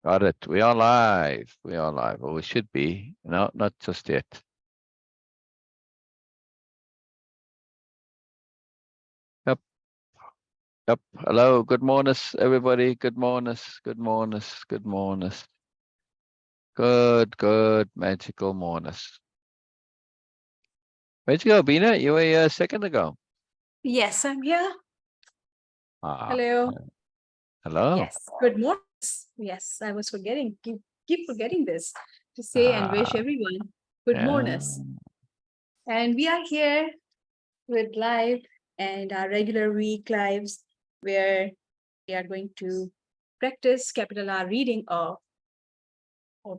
Got it. We are live. We are live. Or we should be. No, not just yet. Yep. Yep. Hello. Good morning, everybody. Good morning. Good morning. Good morning. Good. Magical morning. Where'd you go, Bina? You were here a second ago. Yes, I'm here. Hello. Hello. Yes. Good morning. Yes, I was forgetting. Keep forgetting this to say and wish everyone good morning. And we are here with live and our regular week lives where we are going to practice capital R reading of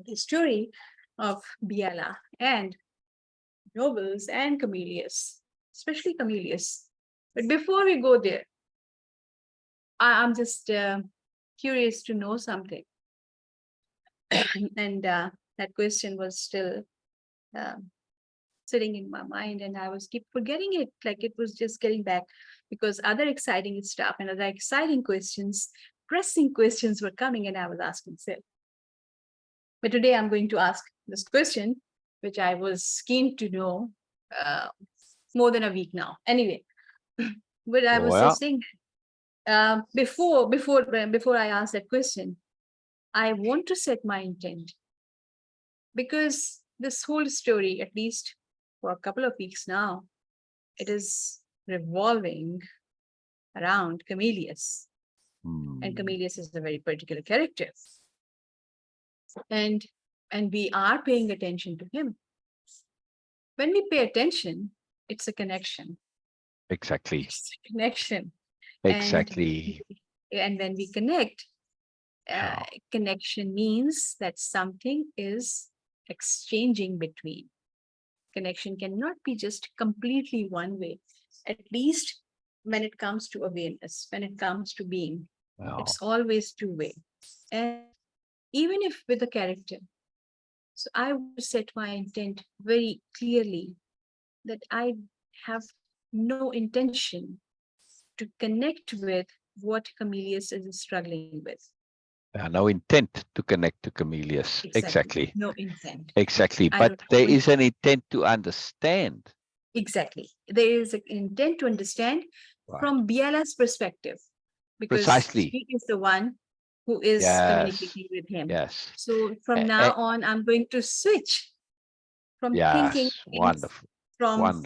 the story of Biella and Nobles and Comelius, especially Comelius. But before we go there, I'm just curious to know something. And that question was still sitting in my mind, and I was keep forgetting it, like it was just getting back, because other exciting stuff and other exciting questions, pressing questions were coming, and I was asking self. But today I'm going to ask this question, which I was keen to know more than a week now. Anyway, but I was just saying, before I ask that question, I want to set my intent, because this whole story, at least for a couple of weeks now, it is revolving around Comelius. And Comelius is a very particular character. And we are paying attention to him. When we pay attention, it's a connection. Exactly. It's a connection. Exactly. And when we connect, connection means that something is exchanging between. Connection cannot be just completely one way, at least when it comes to awareness, when it comes to being. It's always two-way. And even if with a character, so I would set my intent very clearly that I have no intention to connect with what Comelius is struggling with. No intent to connect to Comelius. Exactly. No intent. Exactly. But there is an intent to understand. Exactly. There is an intent to understand from Biella's perspective. Because precisely, he is the one who is communicating with him. Yes. So from now on, I'm going to switch from thinking from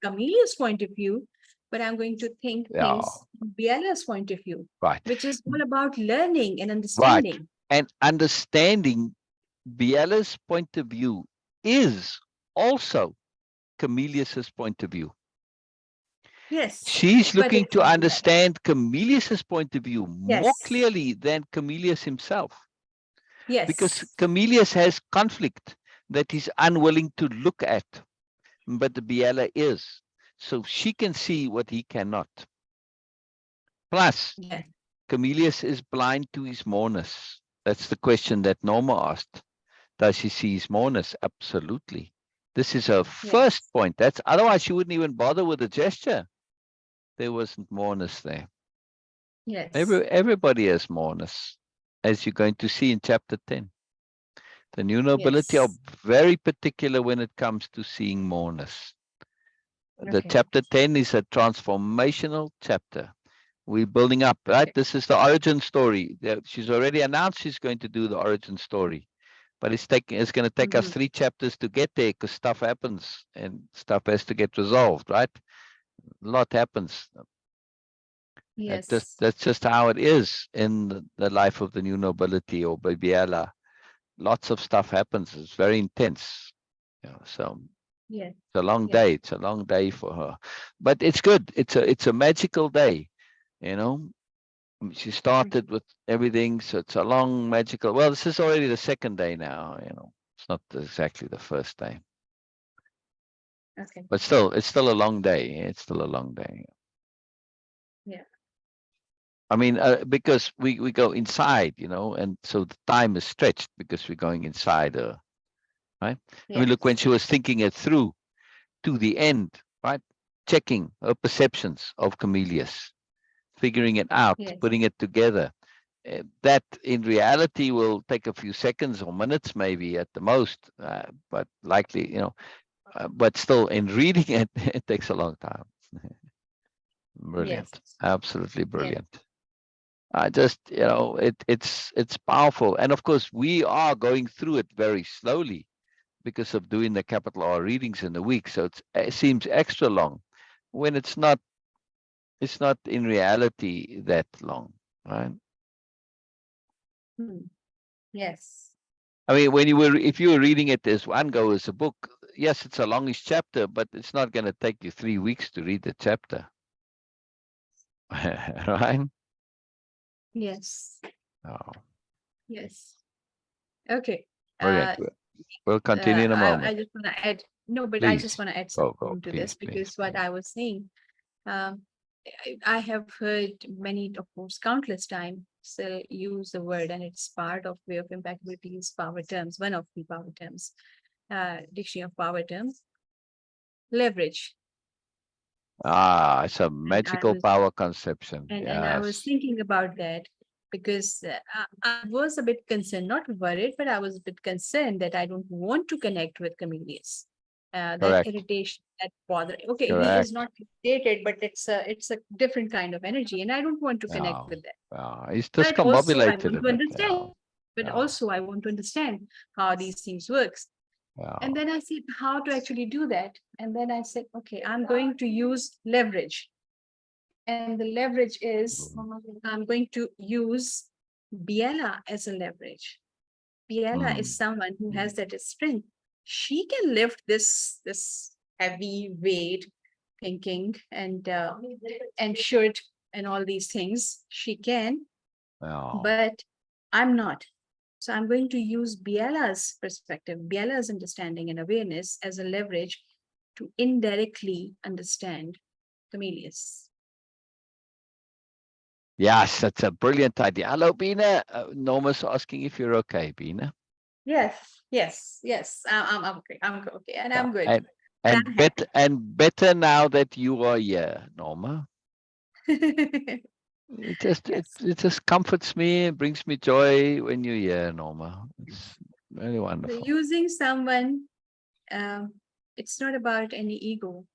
Comelius' point of view, but I'm going to think things from Biella's point of view, which is all about learning and understanding. Right. And understanding Biella's point of view is also Comelius's point of view. Yes. She's looking to understand Comelius's point of view more clearly than Comelius himself. Yes. Because Comelius has conflict that he's unwilling to look at, but the Biella is. So she can see what he cannot. Plus, Comelius is blind to his moreness. That's the question that Norma asked. Does she see his moreness? Absolutely. This is her first point. That's otherwise she wouldn't even bother with a gesture. There wasn't moreness there. Yes. Everybody has moreness, as you're going to see in chapter 10. The new nobility are very particular when it comes to seeing moreness. The chapter 10 is a transformational chapter. We're building up, right? This is the origin story. She's already announced she's going to do the origin story. But it's going to take us 3 chapters to get there, because stuff happens and stuff has to get resolved, right? A lot happens. Yes. That's just how it is in the life of the new nobility or Biella. Lots of stuff happens. It's very intense. So it's a long day. It's a long day for her. But it's good. It's a magical day, She started with everything, so it's a long magical. Well, this is already the second day now. It's not exactly the first day. Okay. But still, it's still a long day. It's still a long day. Yeah. I mean, because we go inside, and so the time is stretched because we're going inside her, right? I mean, look, when she was thinking it through to the end, right? Checking her perceptions of Comelius, figuring it out, putting it together. that in reality will take a few seconds or minutes, maybe at the most, but likely, but still in reading it, it takes a long time. Yes. Brilliant. Absolutely Yes. brilliant. I just, it's powerful. And of course, we are going through it very slowly because of doing the capital R readings in a week. So it seems extra long when it's not in reality that long, right? Yes. I mean, if you were reading it as one go as a book, yes, it's a longish chapter, but it's not going to take you 3 weeks to read the chapter. Right? Yes. Oh, Yes. Okay. brilliant. We'll continue in a I moment. just want to add, no, but I just Please. want to add Go, something to this, please, please, because what please. I was saying, um, I have heard many, of course, countless times still use the word, and it's part of Way of Impeccability's power terms, one of the power terms, dictionary of power terms, leverage. It's a And I magical was power conception. and I was Yes, thinking about that because I was a bit concerned, not worried, but I was a bit concerned that I don't want to connect with Comelius. That correct, irritation, that bother. Okay, he is correct. not irritated, but it's a different kind of energy, and I don't want to connect Yeah, with that. he's But also, I discombobulated want a to bit. Yeah, understand. But yeah, also, I want to understand how these things works. yeah. And then I said, how to actually do that? And then I said, okay, I'm going to use leverage. And the leverage is, Mm, I'm going to use Biella as a leverage. Biella is mm, someone who mm. has that strength. She can lift this heavy weight, thinking and should and all these things. She can, Yeah. but I'm not. So I'm going to use Biella's perspective, Biella's understanding and awareness as a leverage to indirectly understand Comelius. Yes, that's a brilliant idea. Hello, Bina. Norma's asking if you're okay, Bina. Yes. I'm okay. I'm okay, and Yeah. I'm good. And And and I'm better happy. and better now that you are here, Norma. Yes. It just comforts me and brings me joy when you're here, Norma. It's really So wonderful. using someone, um, it's not about any ego.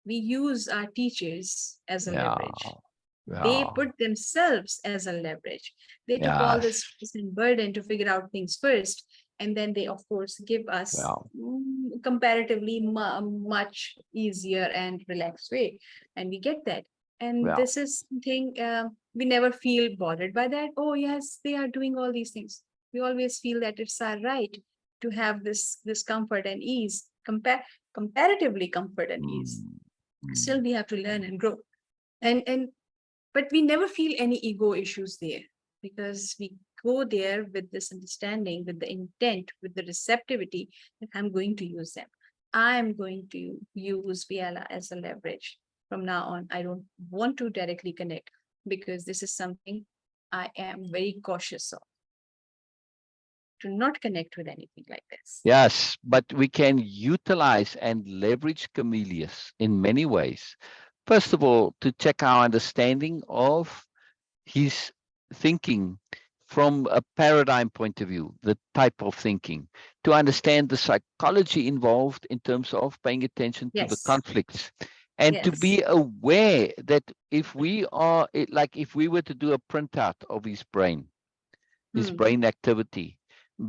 We use our teachers as a Yeah, leverage. They yeah, put themselves as a leverage. They took all the yes, stress and burden to figure out things first. And then they, of course, give us yeah, comparatively much easier and relaxed way. And we get that. And yeah. this is something we never feel bothered by that. Oh, yes, they are doing all these things. We always feel that it's our right to have this comfort and ease, comparatively comfort and ease. Mm, mm. Still, we have to learn and grow. And but we never feel any ego issues there because we go there with this understanding, with the intent, with the receptivity that I'm going to use them. I'm going to use Viala as a leverage. From now on, I don't want to directly connect because this is something I am very cautious of, to not connect with anything like this. Yes, but we can utilize and leverage Comelius in many ways. First of all, to check our understanding of his thinking from a paradigm point of view, the type of thinking, to understand the psychology involved in terms of paying attention to the Yes, conflicts, and to yes. be aware that if we are, like if we were to do a printout of his Hmm. brain activity,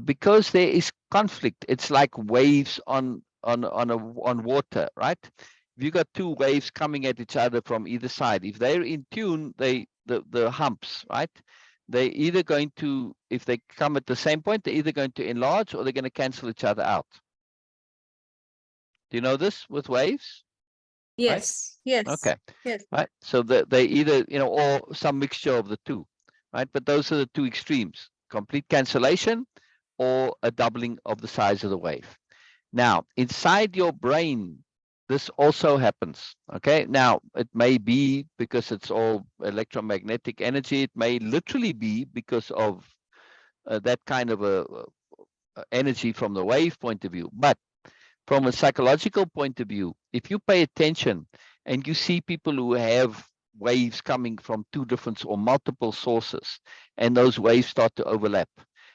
because there is conflict, it's like waves on water, right? If you got two waves coming at each other from either side, if they're in tune, the humps, right? They either going to, if they come at the same point, they're either going to enlarge or they're going to cancel each other out. Do you know this with waves? Right? Yes, yes, Okay. yes. Right. So they either, or some mixture of the two, right? But those are the two extremes: complete cancellation or a doubling of the size of the wave. Now, inside your brain, this also happens. Okay. Now, it may be because it's all electromagnetic energy. It may literally be because of that kind of a energy from the wave point of view. But from a psychological point of view, if you pay attention and you see people who have waves coming from two different or multiple sources, and those waves start to overlap.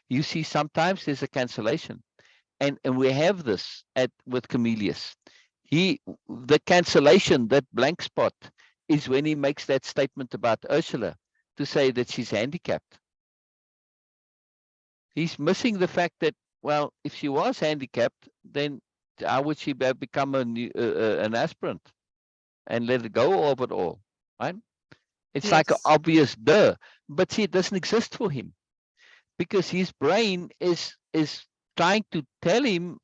You see, sometimes there's a cancellation, and we have this with Comelius. The cancellation, that blank spot, is when he makes that statement about Ursula to say that she's handicapped. He's missing the fact that, well, if she was handicapped, then how would she have become an aspirant and let it go of it all, right? It's like an Yes. obvious duh, but see, it doesn't exist for him because his brain is trying to tell him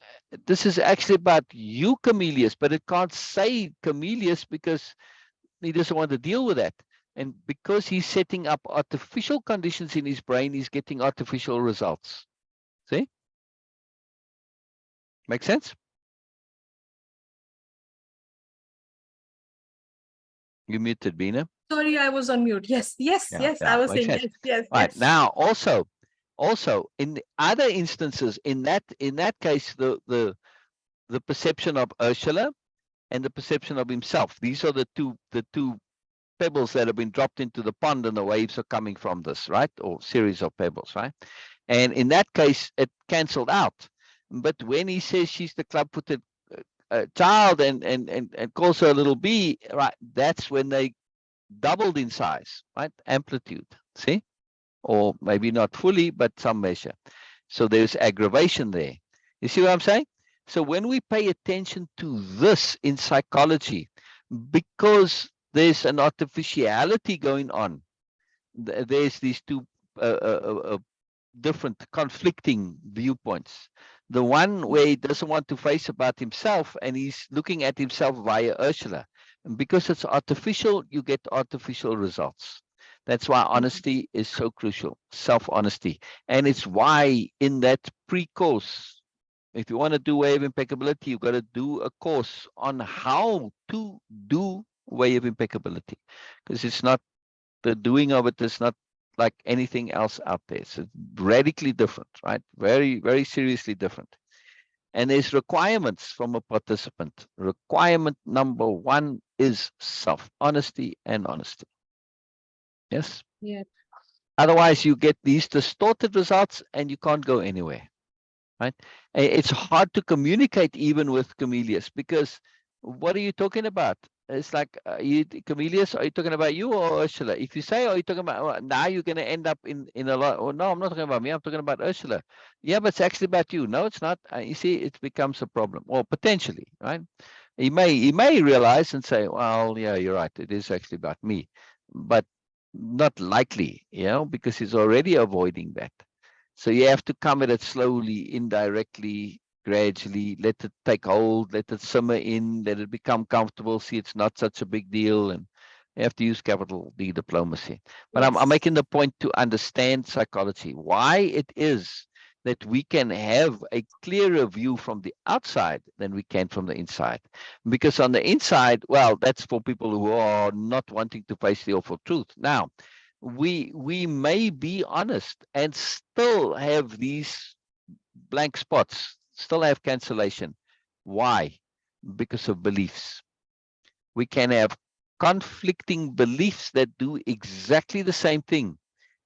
this is actually about you, Comelius, but it can't say Comelius because he doesn't want to deal with that. And because he's setting up artificial conditions in his brain, he's getting artificial results. See? Make sense? You muted, Bina. Sorry, I was on mute. Yes, yes, yes. I was Makes saying sense. yes, yes, All right. yes. Now, also in the other instances, in that case, the perception of Ursula and the perception of himself. These are the two pebbles that have been dropped into the pond, and the waves are coming from this, right? Or series of pebbles, right? And in that case, it canceled out. But when he says she's the club-footed child and calls her a little bee, right? That's when they doubled in size, right? Amplitude, see? Or maybe not fully, but some measure. So there's aggravation there. You see what I'm saying? So when we pay attention to this in psychology, because there's an artificiality going on, there's these two different conflicting viewpoints. The one where he doesn't want to face about himself and he's looking at himself via Ursula. And because it's artificial, you get artificial results. That's why honesty is so crucial, self-honesty. And it's why in that pre-course, if you want to do Way of Impeccability, you've got to do a course on how to do Way of Impeccability. Because it's not, the doing of it is not like anything else out there. It's radically different, right? Very, very seriously different. And there's requirements from a participant. Requirement number one is self-honesty and honesty. Yes? Yeah. Otherwise, you get these distorted results and you can't go anywhere, right? It's hard to communicate even with Comelius because what are you talking about? It's like, Comelius, are you talking about you or Ursula? If you say, are you talking about, now you're going to end up in a lot. Oh, no, I'm not talking about me. I'm talking about Ursula. Yeah, but it's actually about you. No, it's not. You see, it becomes a problem, or potentially, right? He may realize and say, well, yeah, you're right. It is actually about me, but not likely, because he's already avoiding that. So you have to come at it slowly, indirectly, gradually, let it take hold, let it simmer in, let it become comfortable, see it's not such a big deal, and you have to use capital D diplomacy. But I'm Yes. making the point to understand psychology, why it is that we can have a clearer view from the outside than we can from the inside. Because on the inside, well, that's for people who are not wanting to face the awful truth. Now, we may be honest and still have these blank spots, still have cancellation. Why? Because of beliefs. We can have conflicting beliefs that do exactly the same thing.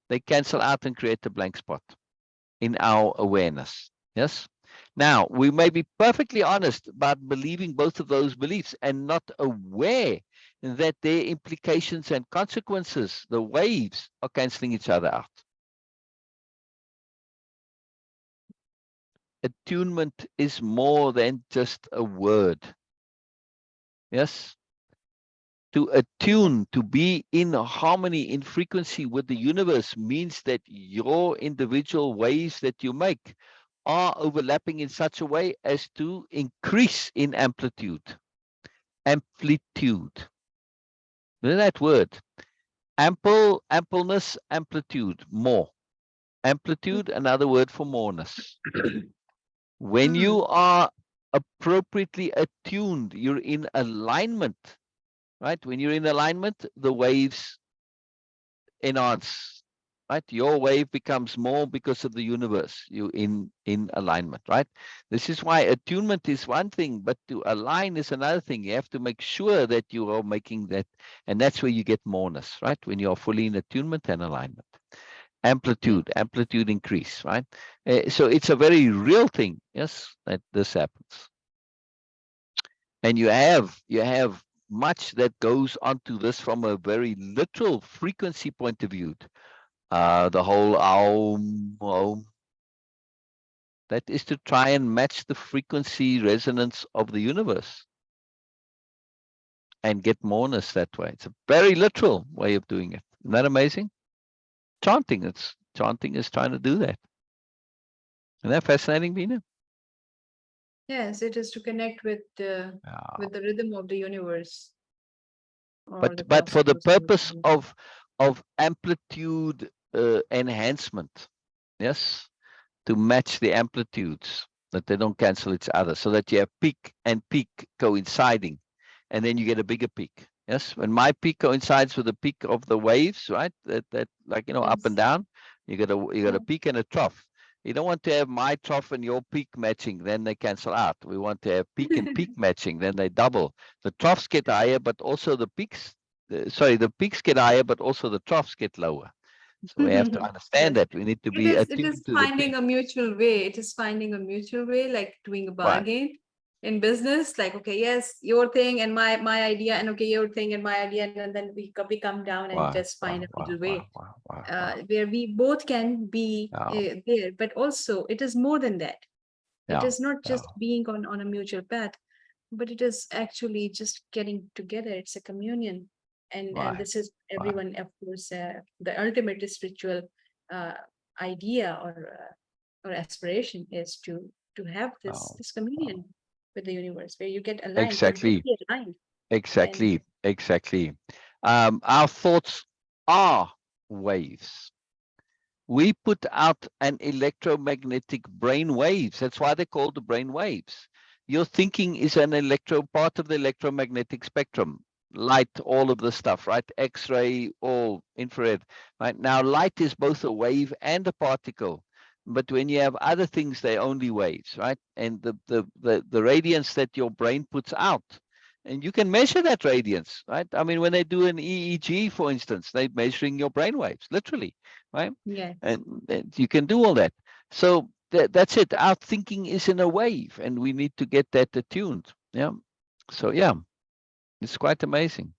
They cancel out and create a blank spot in our awareness. Yes? Now, we may be perfectly honest about believing both of those beliefs and not aware that their implications and consequences, the waves, are canceling each other out. Attunement is more than just a word. Yes? To attune, to be in harmony, in frequency with the universe, means that your individual waves that you make are overlapping in such a way as to increase in amplitude. Amplitude. Look at that word. Ample, ampleness, amplitude, more. Amplitude, another word for moreness. When you are appropriately attuned, you're in alignment, right? When you're in alignment, the waves enhance. right? Your wave becomes more because of the universe. You in alignment, right? This is why attunement is one thing, but to align is another thing. You have to make sure that you are making that, and that's where you get moreness, right? When you are fully in attunement and alignment. Amplitude increase, right? So it's a very real thing, yes, that this happens. And you have much that goes onto this from a very literal frequency point of view. The whole Aum, that is to try and match the frequency resonance of the universe and get moreness that way. It's a very literal way of doing it. Isn't that amazing? Chanting is trying to do that. Isn't that fascinating, Bina? Yes, it is to connect with the rhythm of the universe or the But for the cosmos. purpose of amplitude enhancement, yes, to match the amplitudes, that they don't cancel each other, so that you have peak and peak coinciding, and then you get a bigger peak. Yes, when my peak coincides with the peak of the waves, right? That like up and Yes. down, you got a peak and a trough. You don't want to have my trough and your peak matching, then they cancel out. We want to have peak and peak matching, then they double. The troughs get higher, but also the peaks. The peaks get higher, but also the troughs get lower. So we have to understand Yes. that we need to be It attuned is to the finding peak. a mutual way. It is finding a mutual way, like doing a Right. bargain in business. Like, okay, yes, your thing and my idea, and okay, your thing and my idea, and then we come down and Wow, just find wow, a wow, middle wow, way, wow, wow, wow. where we both can be Yeah, there. But also, it is more than that. It yeah, is not yeah. just being on a mutual path, but it is actually just getting together. It's a communion, and Right, this is right. everyone, of course, the ultimate spiritual uh, idea or aspiration is to have Oh, this oh. communion with the universe, where you get aligned, you're Exactly, deeply aligned, and exactly, exactly. Our thoughts are waves. We put out an electromagnetic brain waves. That's why they're called the brain waves. Your thinking is an part of the electromagnetic spectrum. Light, all of the stuff, right? X-ray, all infrared. Right now, light is both a wave and a particle. But when you have other things, they're only waves, right? And the radiance that your brain puts out, and you can measure that radiance, right? I mean, when they do an EEG, for instance, they're measuring your brain waves, literally, right? yes. And you can do all that. So that's it. Our thinking is in a wave, and we need to get that attuned. Yeah. So yeah, it's quite amazing.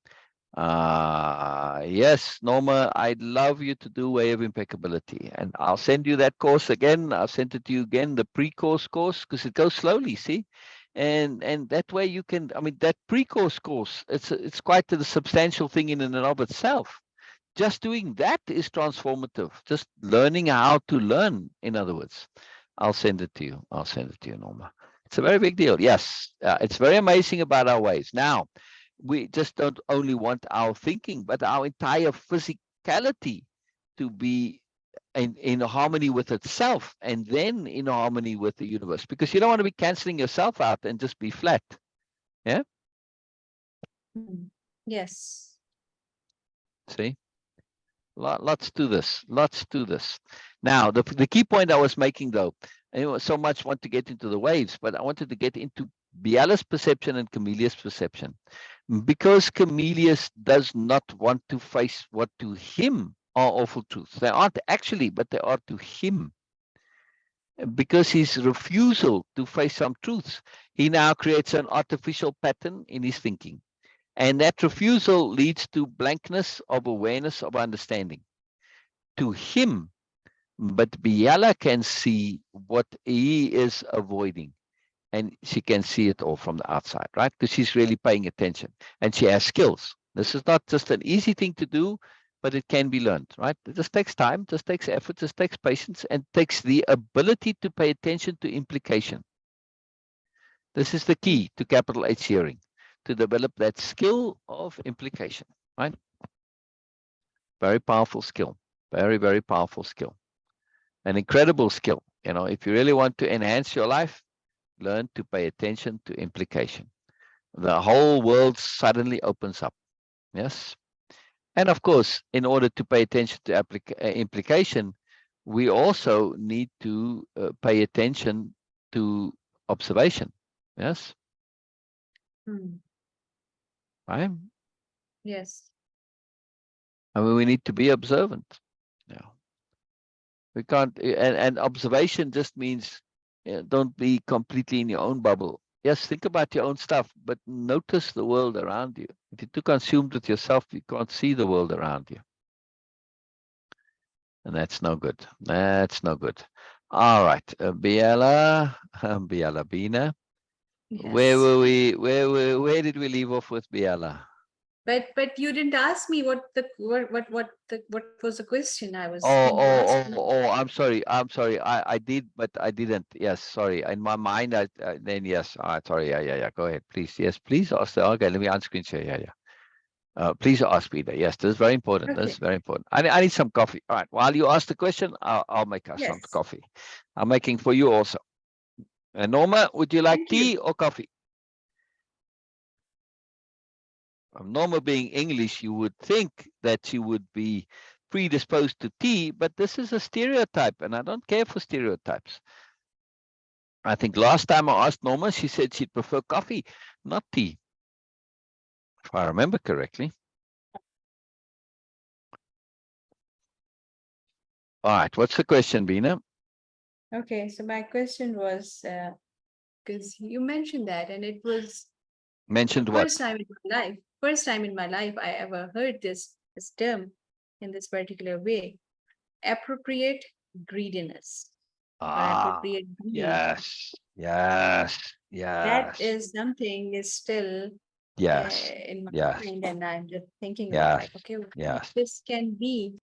Yes, Norma, I'd love you to do Way of Impeccability, and I'll send you that course again. I'll send it to you again, the pre-course course, because it goes slowly. See, and that way you can. I mean, that pre-course course, it's quite a substantial thing in and of itself. Just doing that is transformative. Just learning how to learn, in other words. I'll send it to you. I'll send it to you, Norma. It's a very big deal. Yes, it's very amazing about our ways. Now, we just don't only want our thinking, but our entire physicality to be in harmony with itself, and then in harmony with the universe, because you don't want to be canceling yourself out and just be flat. Yeah. Yes. See? Lots to this. Lots to this. Now, the key point I was making, though, I so much want to get into the waves, but I wanted to get into Biella's perception and Comelius' perception, because Comelius does not want to face what to him are awful truths. They aren't actually, but they are to him. Because his refusal to face some truths, he now creates an artificial pattern in his thinking. And that refusal leads to blankness of awareness of understanding to him, but Biella can see what he is avoiding, and she can see it all from the outside, right? Because she's really paying attention and she has skills. This is not just an easy thing to do, but it can be learned, right? It just takes time, just takes effort, just takes patience, and takes the ability to pay attention to implication. This is the key to capital H hearing, to develop that skill of implication, right? Very powerful skill, very, very powerful skill. An incredible skill. If you really want to enhance your life, learn to pay attention to implication. The whole world suddenly opens up. Yes. And of course, in order to pay attention to implication, we also need to pay attention to observation. Yes. Right. Yes. I mean, we need to be observant. Yeah. We can't, and observation just means don't be completely in your own bubble. Yes, think about your own stuff, but notice the world around you. If you're too consumed with yourself, you can't see the world around you. And that's no good. That's no good. All right, Biella, Biella Bina. Where Yes. were we? Where did we leave off with Biella? But you didn't ask me what was the question I was Oh, going to oh, ask oh, you. oh, I'm sorry. I'm sorry. I did, but I didn't. Yes, sorry. In my mind, then yes. Sorry. Yeah. Go ahead, please. Yes, please ask. Okay, let me unscreen share. Yeah. Please ask Peter. Yes, this is very important. This is Okay. very important. I need some coffee. All right. While you ask the question, I'll make us some Yes. coffee. I'm making for you also. And Norma, would you like Thank you. tea or coffee? Norma being English, you would think that she would be predisposed to tea, but this is a stereotype, and I don't care for stereotypes. I think last time I asked Norma, she said she'd prefer coffee, not tea, if I remember correctly. All right, what's the question, Bina? Okay, so my question was, because you mentioned that, and it was the Mentioned what? first time in my life I ever heard this term in this particular way. Appropriate greediness or Ah, appropriate greed. yes, yes, That yes, is something is still yes, in my yes, mind, and I'm just thinking about yes, like, okay, what yes, this can be.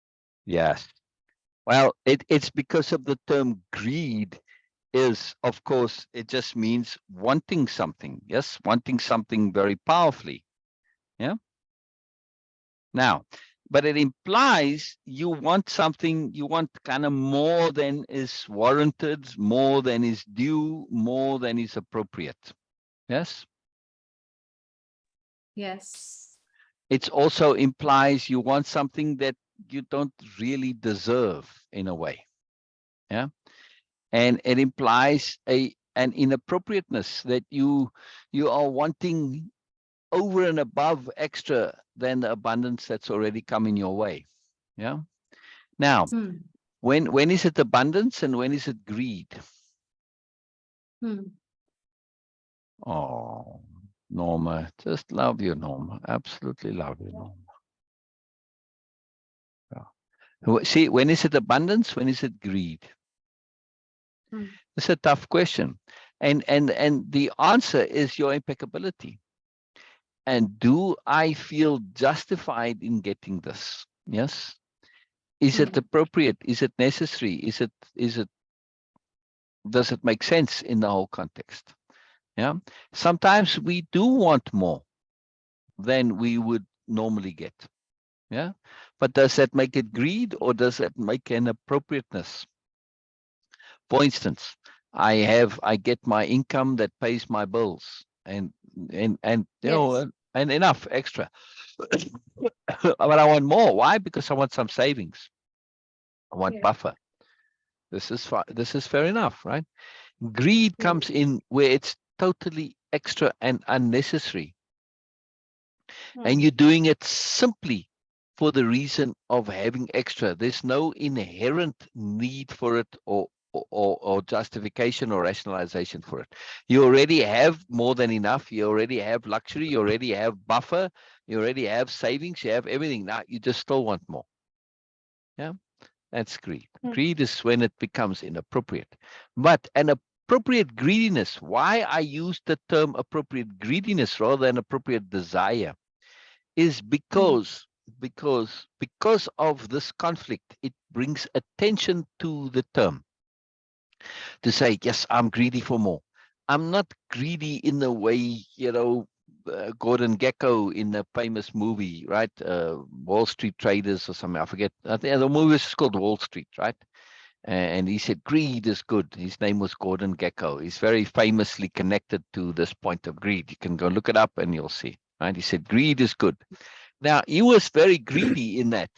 yes. Well, it's because of the term greed is, of course, it just means wanting something. Yes, wanting something very powerfully. Yeah. Now, but it implies you want something, you want kind of more than is warranted, more than is due, more than is appropriate. Yes. Yes. It also implies you want something that you don't really deserve in a way. Yeah. And it implies an inappropriateness that you are wanting over and above extra than the abundance that's already coming your way. Yeah. Now, Hmm. when is it abundance and when is it greed? Hmm. Oh, Norma, just love you, Norma. Absolutely love you, Norma. Yeah. See, when is it abundance? When is it greed? Hmm. It's a tough question. And the answer is your impeccability. And do I feel justified in getting this? Yes. Is it Hmm. appropriate? Is it necessary? Does it make sense in the whole context? Yeah. Sometimes we do want more than we would normally get. Yeah. But does that make it greed or does that make an appropriateness? For instance, I get my income that pays my bills and you know Yes. and enough extra. But I want more. Why? Because I want some savings. I want Yeah. buffer. This is fair enough, right? Greed Hmm. comes in where it's totally extra and unnecessary. And Hmm. you're doing it simply for the reason of having extra. There's no inherent need for it or justification or rationalization for it. You already have more than enough. You already have luxury. You already have buffer. You already have savings. You have everything. Now you just still want more. Yeah, that's greed. Hmm. Greed is when it becomes inappropriate. But an appropriate greediness, why I use the term appropriate greediness rather than appropriate desire, is Hmm. because of this conflict. It brings attention to the term to say, yes, I'm greedy for more. I'm not greedy in the way, Gordon Gekko in the famous movie, right? Wall Street Traders or something. I forget. I think the movie is called Wall Street, right? And he said, greed is good. His name was Gordon Gekko. He's very famously connected to this point of greed. You can go look it up and you'll see, right? He said, greed is good. Now, he was very greedy in that,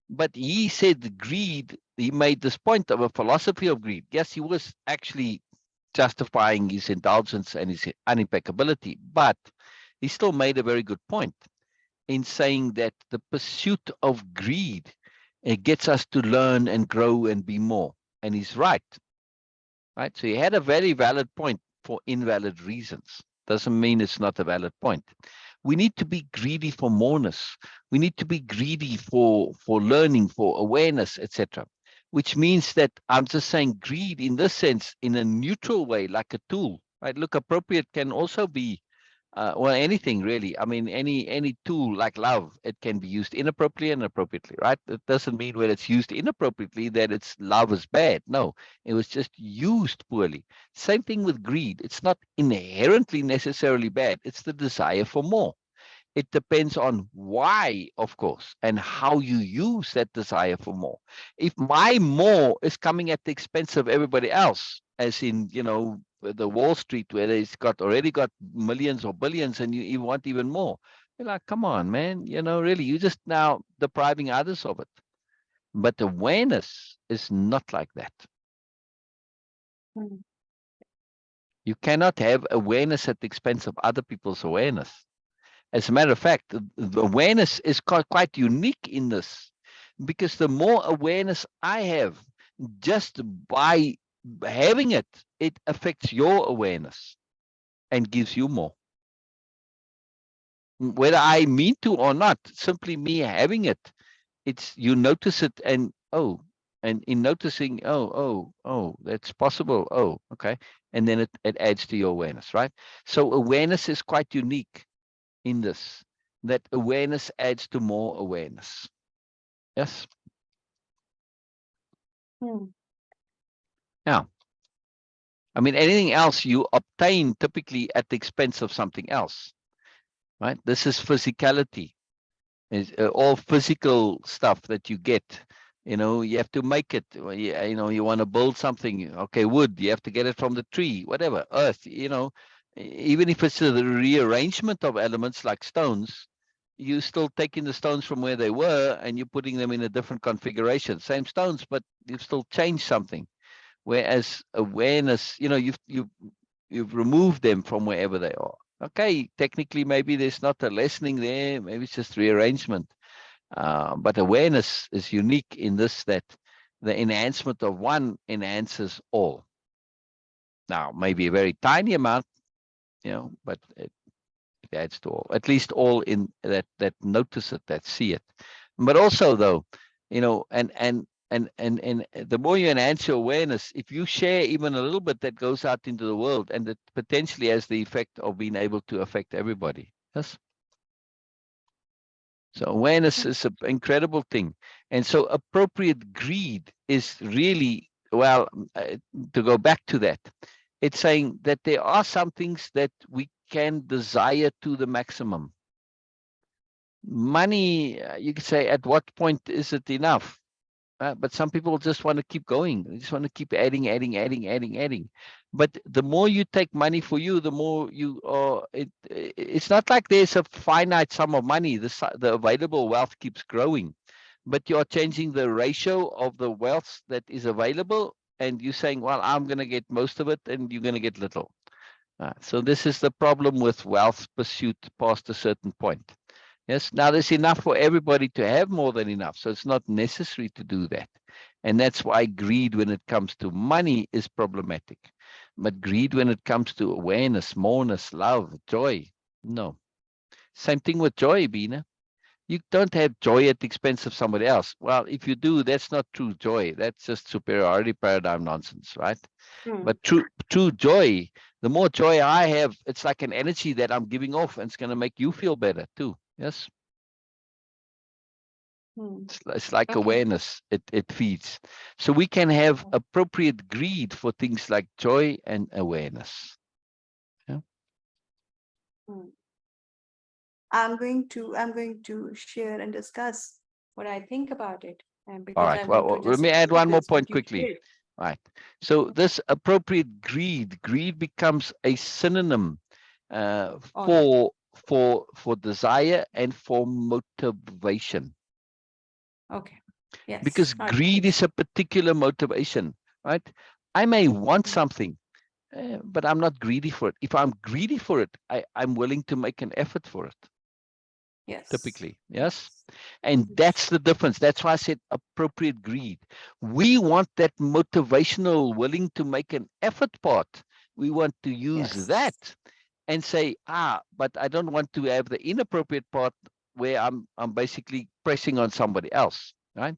but he said the greed, he made this point of a philosophy of greed. Yes, he was actually justifying his indulgence and his unimpeccability, but he still made a very good point in saying that the pursuit of greed, it gets us to learn and grow and be more. And he's right. Right. So he had a very valid point for invalid reasons. Doesn't mean it's not a valid point. We need to be greedy for moreness. We need to be greedy for learning, for awareness, etc. Which means that I'm just saying greed in this sense, in a neutral way, like a tool. Right. Look, appropriate can also be well, anything really. I mean, any tool like love, it can be used inappropriately and appropriately, right? It doesn't mean when it's used inappropriately that it's love is bad. No, it was just used poorly. Same thing with greed. It's not inherently necessarily bad. It's the desire for more. It depends on why, of course, and how you use that desire for more. If my more is coming at the expense of everybody else, as in, the Wall Street, where it's already got millions or billions and you want even more, you're like, come on, man, really, you're just now depriving others of it. But awareness is not like that. Mm. You cannot have awareness at the expense of other people's awareness. As a matter of fact, the awareness is quite unique in this, because the more awareness I have, just by having it, it affects your awareness and gives you more. Whether I mean to or not, simply me having it, you notice it and in noticing, that's possible. Oh, okay. And then it adds to your awareness, right? So awareness is quite unique in this, that awareness adds to more awareness. Yes. Now, I mean, anything else you obtain typically at the expense of something else, right? This is physicality. It's all physical stuff that you get. You have to make it. You want to build something. Okay, wood. You have to get it from the tree. Whatever, earth. Even if it's a rearrangement of elements like stones, you still taking the stones from where they were and you're putting them in a different configuration. Same stones, but you've still changed something. Whereas awareness, you've removed them from wherever they are. Okay, technically maybe there's not a lessening there, maybe it's just rearrangement. But awareness is unique in this, that the enhancement of one enhances all. Now, maybe a very tiny amount, but it adds to all, at least all in that notice it, that see it. But also though, and the more you enhance your awareness, if you share even a little bit, that goes out into the world, and it potentially has the effect of being able to affect everybody. Yes. So awareness is an incredible thing. And so appropriate greed is really, well, to go back to that, it's saying that there are some things that we can desire to the maximum. Money, you could say, at what point is it enough? But some people just want to keep going. They just want to keep adding, adding, adding, adding, adding. But the more you take money for you, the more you are. It's not like there's a finite sum of money. The available wealth keeps growing, but you are changing the ratio of the wealth that is available, and you're saying, "Well, I'm going to get most of it, and you're going to get little." So this is the problem with wealth pursuit past a certain point. Yes, now there's enough for everybody to have more than enough, so it's not necessary to do that. And that's why greed when it comes to money is problematic. But greed when it comes to awareness, moreness, love, joy, no. Same thing with joy, Bina. You don't have joy at the expense of somebody else. Well, if you do, that's not true joy. That's just superiority paradigm nonsense, right? But true joy, the more joy I have, it's like an energy that I'm giving off, and it's going to make you feel better too. Yes. It's like awareness. It feeds. So we can have appropriate greed for things like joy and awareness. Yeah. I'm going to share and discuss what I think about it. And All because right. I want to Well, let just me add one more this what point you quickly. shared. Right. So this appropriate greed becomes a synonym All right. for desire and for motivation. Okay. Yes. Because greed is a particular motivation, right? I may want something, but I'm not greedy for it. If I'm greedy for it, I'm willing to make an effort for it. Yes. Typically, yes. And that's the difference. That's why I said appropriate greed. We want that motivational, willing to make an effort part. We want to use that and say, but I don't want to have the inappropriate part where I'm basically pressing on somebody else, right?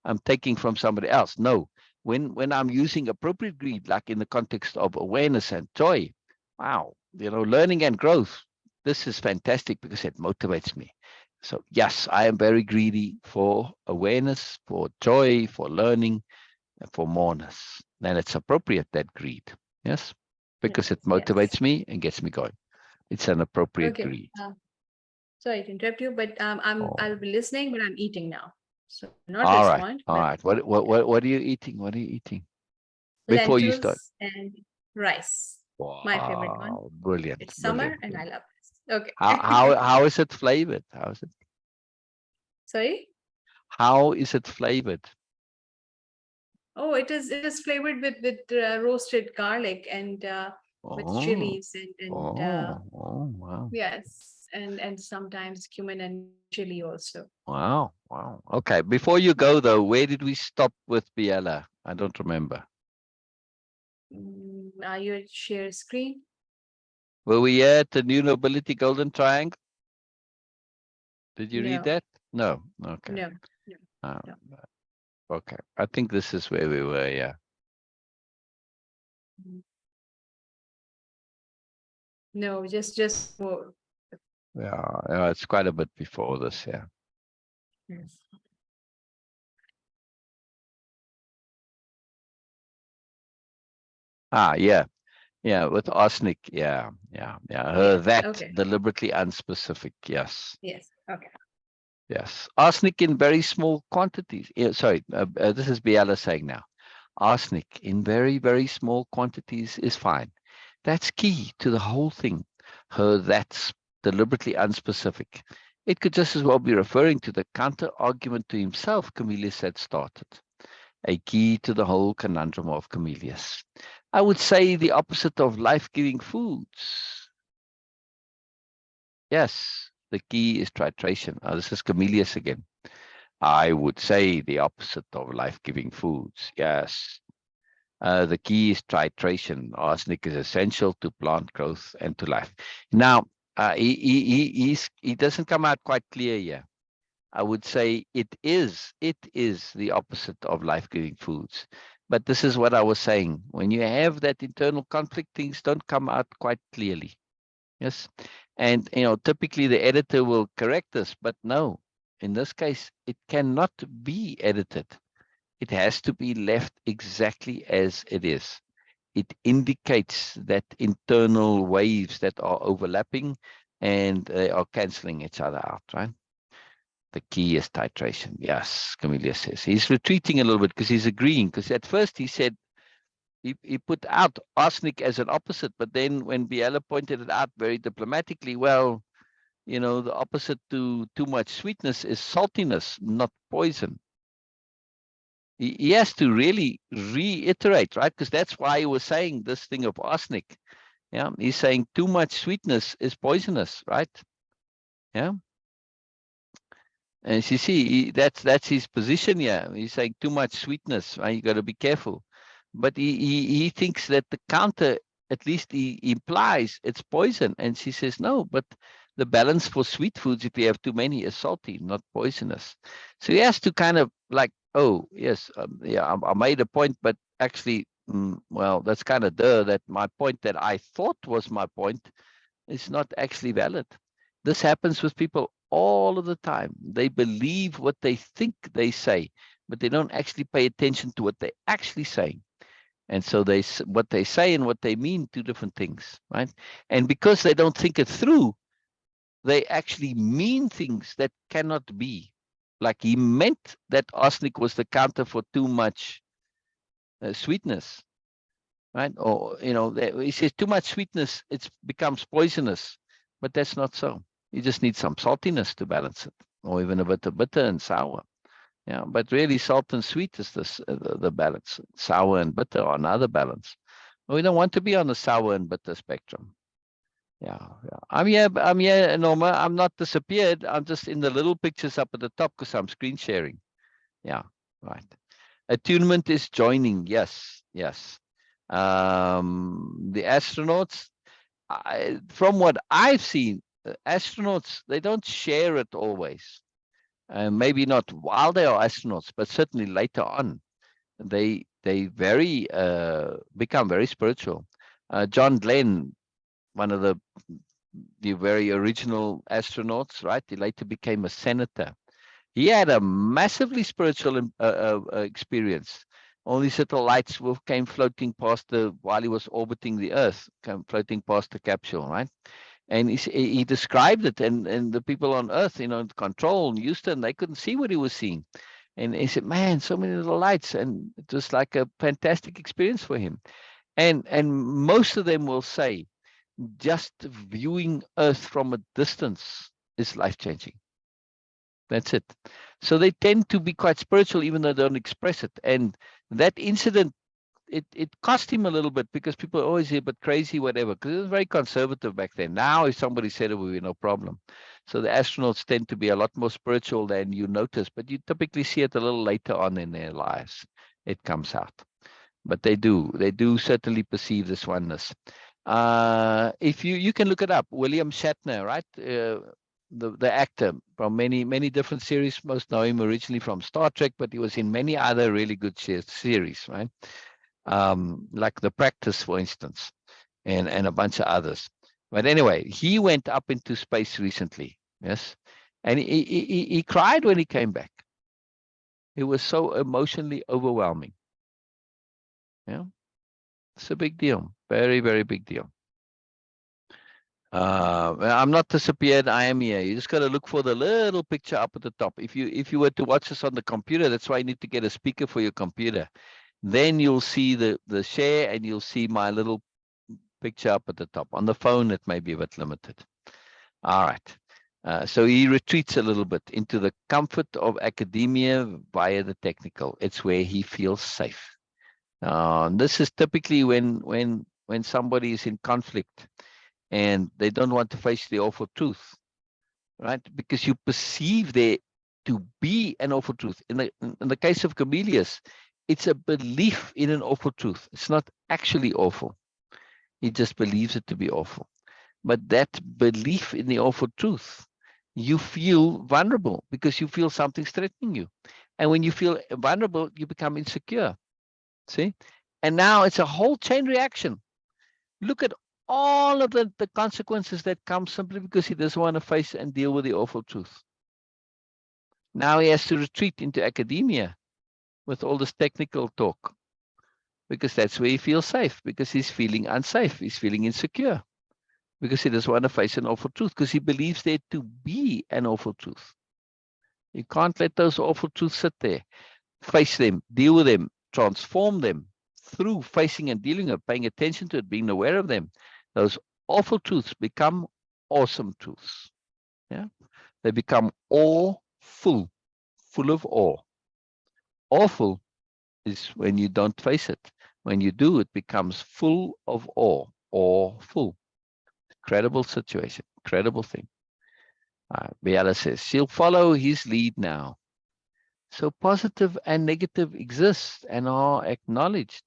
I'm taking from somebody else. No, when I'm using appropriate greed, like in the context of awareness and joy, wow, learning and growth, this is fantastic because it motivates me. So yes, I am very greedy for awareness, for joy, for learning, and for moreness. Then it's appropriate, that greed. Yes, because it motivates me and gets me going. It's an appropriate greed. Sorry to interrupt you, but I'll be listening, but I'm eating now. So not All respond. right. All right. What are you eating? What are you eating? Before you start. Lentils and rice. Wow, My favorite one. brilliant. It's summer and I love this. Okay. How is it flavored? How is it? Sorry? How is it flavored? Oh, it is flavored with roasted garlic and with chilies and wow. yes, and sometimes cumin and chili also. Wow. Okay. Before you go though, where did we stop with Biella? I don't remember. Are you at share screen? Were we at the new nobility golden triangle? Did you read that? No. Okay. No. Okay. I think this is where we were. Yeah. No, just more. Yeah. It's quite a bit before this. Yeah. Yes. Yeah, with arsenic. Yeah. Deliberately unspecific. Yes. Okay. Yes. Arsenic in very small quantities. Yeah, sorry, this is Biella saying now. Arsenic in very, very small quantities is fine. That's key to the whole thing. That's deliberately unspecific. It could just as well be referring to the counter argument to himself Comelius had started. A key to the whole conundrum of Comelius. I would say the opposite of life-giving foods. Yes, the key is titration. This is Comelius again. I would say the opposite of life-giving foods. Yes. The key is titration. Arsenic is essential to plant growth and to life. Now, he doesn't come out quite clear here. I would say it is the opposite of life-giving foods. But this is what I was saying. When you have that internal conflict, things don't come out quite clearly. Yes. And, typically the editor will correct this, but no, in this case, it cannot be edited. It has to be left exactly as it is. It indicates that internal waves that are overlapping and they are canceling each other out, right? The key is titration. Yes, Comelius says. He's retreating a little bit because he's agreeing. Because at first he said, he put out arsenic as an opposite, but then when Biella pointed it out very diplomatically, well, the opposite to too much sweetness is saltiness, not poison. He has to really reiterate, right? Because that's why he was saying this thing of arsenic. Yeah, he's saying too much sweetness is poisonous, right? Yeah. And you see, that's his position here. He's saying too much sweetness, right? You got to be careful. But he thinks that the counter, at least he implies it's poison. And she says, no, but the balance for sweet foods, if you have too many, is salty, not poisonous. So he has to kind of like, oh, yes, I made a point, but actually, well, that's kind of that my point that I thought was my point is not actually valid. This happens with people all of the time. They believe what they think they say, but they don't actually pay attention to what they're actually saying. And so what they say and what they mean, two different things, right? And because they don't think it through, they actually mean things that cannot be. Like he meant that arsenic was the counter for too much sweetness, right? Or, he says too much sweetness, it becomes poisonous. But that's not so. You just need some saltiness to balance it, or even a bit of bitter and sour. Yeah, but really salt and sweet is the balance. Sour and bitter are another balance. We don't want to be on the sour and bitter spectrum. Yeah. I'm here, Norma. I'm not disappeared. I'm just in the little pictures up at the top because I'm screen sharing. Yeah, right. Attunement is joining. Yes, yes. The astronauts, from what I've seen, astronauts, they don't share it always. Maybe not while they are astronauts, but certainly later on, they become very spiritual. John Glenn, one of the very original astronauts, right? He later became a senator. He had a massively spiritual experience. All these little lights came floating past while he was orbiting the Earth, came floating past the capsule, right? And he described it, and the people on Earth, control in Houston, they couldn't see what he was seeing. And he said, man, so many little lights. And it was like a fantastic experience for him. And most of them will say, just viewing Earth from a distance is life-changing. That's it. So they tend to be quite spiritual, even though they don't express it. And that incident, it cost him a little bit because people always say, but crazy, whatever, because it was very conservative back then. Now, if somebody said it would be no problem. So the astronauts tend to be a lot more spiritual than you notice, but you typically see it a little later on in their lives. It comes out. But they do certainly perceive this oneness. If you can look it up, William Shatner, right? The actor from many different series. Most know him originally from Star Trek, but he was in many other really good series, right? Like The Practice, for instance, and a bunch of others. But anyway, he went up into space recently, yes, and he cried when he came back. It was so emotionally overwhelming. Yeah, it's a big deal, very, very big deal. I'm not disappeared. I am here. You just got to look for the little picture up at the top. If you were to watch this on the computer, that's why you need to get a speaker for your computer. Then you'll see the share, and you'll see my little picture up at the top. On the phone, it may be a bit limited. All right. So he retreats a little bit into the comfort of academia via the technical. It's where he feels safe. This is typically when somebody is in conflict and they don't want to face the awful truth, right? Because you perceive there to be an awful truth. In the case of Comelius, it's a belief in an awful truth. It's not actually awful. He just believes it to be awful. But that belief in the awful truth, you feel vulnerable because you feel something's threatening you. And when you feel vulnerable, you become insecure. See? And now it's a whole chain reaction. Look at all of the consequences that come simply because he doesn't want to face and deal with the awful truth. Now he has to retreat into academia with all this technical talk because that's where he feels safe, because he's feeling unsafe. He's feeling insecure because he doesn't want to face an awful truth because he believes there to be an awful truth. You can't let those awful truths sit there. Face them, deal with them, transform them through facing and dealing with, paying attention to it, being aware of them. Those awful truths become awesome truths. Yeah, they become full of awe. Awful is when you don't face it. When you do, it becomes full of awe. Awful. Incredible situation. Incredible thing. Biella says she'll follow his lead now. So positive and negative exist and are acknowledged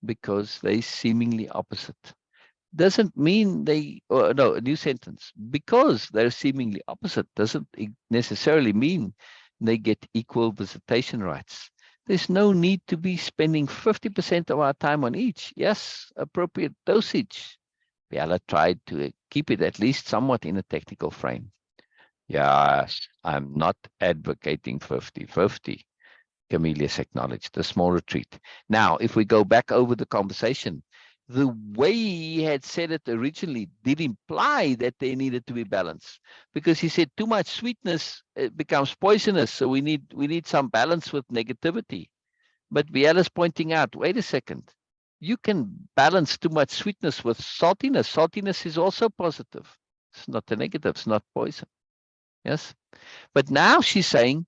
because they seemingly opposite. Doesn't mean no, a new sentence. Because they're seemingly opposite doesn't necessarily mean they get equal visitation rights. There's no need to be spending 50% of our time on each. Yes, appropriate dosage. Biella tried to keep it at least somewhat in a technical frame. Yes, I'm not advocating 50-50. Comelius acknowledged the small retreat. Now, if we go back over the conversation, the way he had said it originally did imply that there needed to be balance, because he said too much sweetness becomes poisonous. So we need some balance with negativity. But Biella's pointing out, wait a second, you can balance too much sweetness with saltiness. Saltiness is also positive. It's not a negative. It's not poison. Yes. But now she's saying,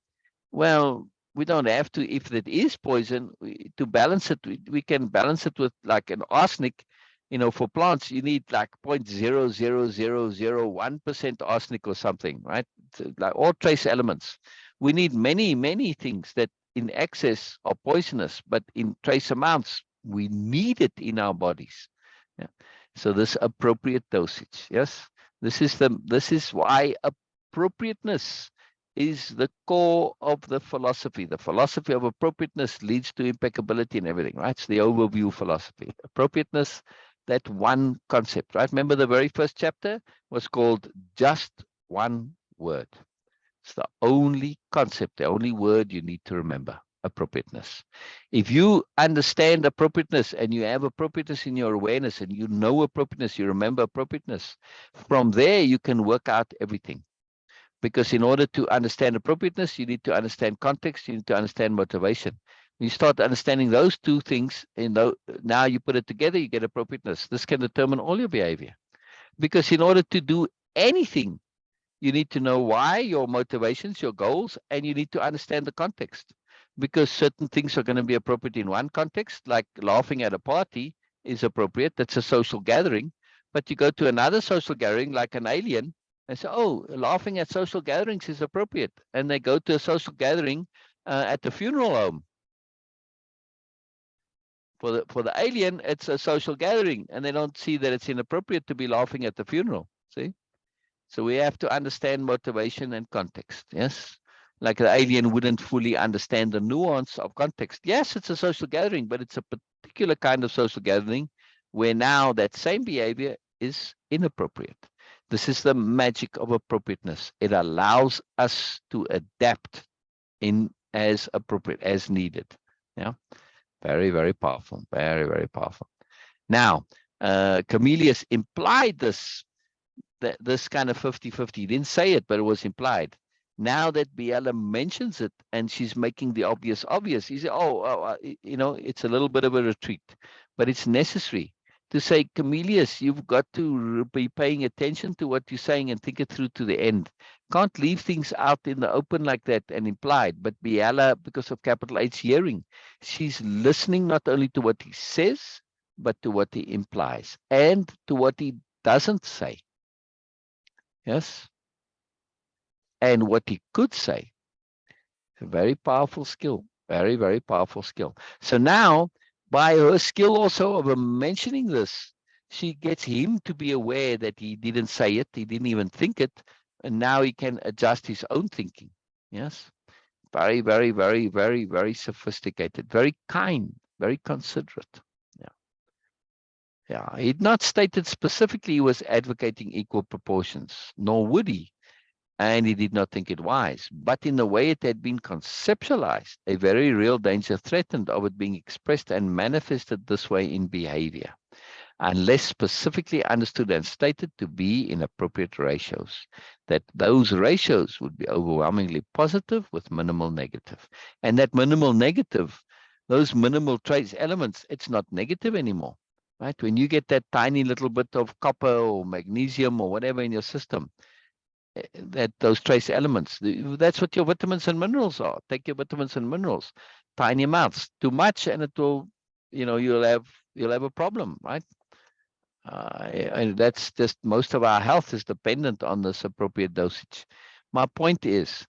well, we don't have to, if it is poison, to balance it, we can balance it with like an arsenic. For plants, you need like 0.00001% arsenic or something, right? Like all trace elements. We need many, many things that in excess are poisonous, but in trace amounts, we need it in our bodies. Yeah. So this appropriate dosage, yes? This is why appropriateness is the core of the philosophy. The philosophy of appropriateness leads to impeccability and everything, right? It's the overview philosophy. Appropriateness, that one concept, right? Remember the very first chapter was called just one word. It's the only concept, the only word you need to remember, appropriateness. If you understand appropriateness and you have appropriateness in your awareness and you know appropriateness, you remember appropriateness, from there you can work out everything. Because in order to understand appropriateness, you need to understand context, you need to understand motivation. When you start understanding those two things, now you put it together, you get appropriateness. This can determine all your behavior. Because in order to do anything, you need to know why, your motivations, your goals, and you need to understand the context. Because certain things are going to be appropriate in one context, like laughing at a party is appropriate. That's a social gathering. But you go to another social gathering, like an alien, and say, oh, laughing at social gatherings is appropriate. And they go to a social gathering at the funeral home. For the alien, it's a social gathering, and they don't see that it's inappropriate to be laughing at the funeral. See? So we have to understand motivation and context. Yes. Like the alien wouldn't fully understand the nuance of context. Yes, it's a social gathering, but it's a particular kind of social gathering where now that same behavior is inappropriate. This is the magic of appropriateness. It allows us to adapt in as appropriate, as needed. Yeah. Very, very powerful. Very, very powerful. Now, Comelius implied this kind of 50-50. He didn't say it, but it was implied. Now that Biella mentions it and she's making the obvious, he said, it's a little bit of a retreat, but it's necessary to say, Comelius, you've got to be paying attention to what you're saying and think it through to the end. Can't leave things out in the open like that and implied. But Biella, because of capital H hearing, she's listening not only to what he says, but to what he implies and to what he doesn't say. Yes. And what he could say. A very powerful skill. Very, very powerful skill. So now, by her skill also of mentioning this, she gets him to be aware that he didn't say it, he didn't even think it, and now he can adjust his own thinking. Yes. Very, very, very, very, very sophisticated, very kind, very considerate. Yeah. He'd not stated specifically he was advocating equal proportions, nor would he. And he did not think it wise. But in the way it had been conceptualized, a very real danger threatened of it being expressed and manifested this way in behavior, unless specifically understood and stated to be in appropriate ratios, that those ratios would be overwhelmingly positive with minimal negative. And that minimal negative, those minimal trace elements, it's not negative anymore, right? When you get that tiny little bit of copper or magnesium or whatever in your system, that those trace elements, that's what your vitamins and minerals are. Take your vitamins and minerals, tiny amounts. Too much and it will, you'll have a problem, right? And that's just, most of our health is dependent on this appropriate dosage. My point is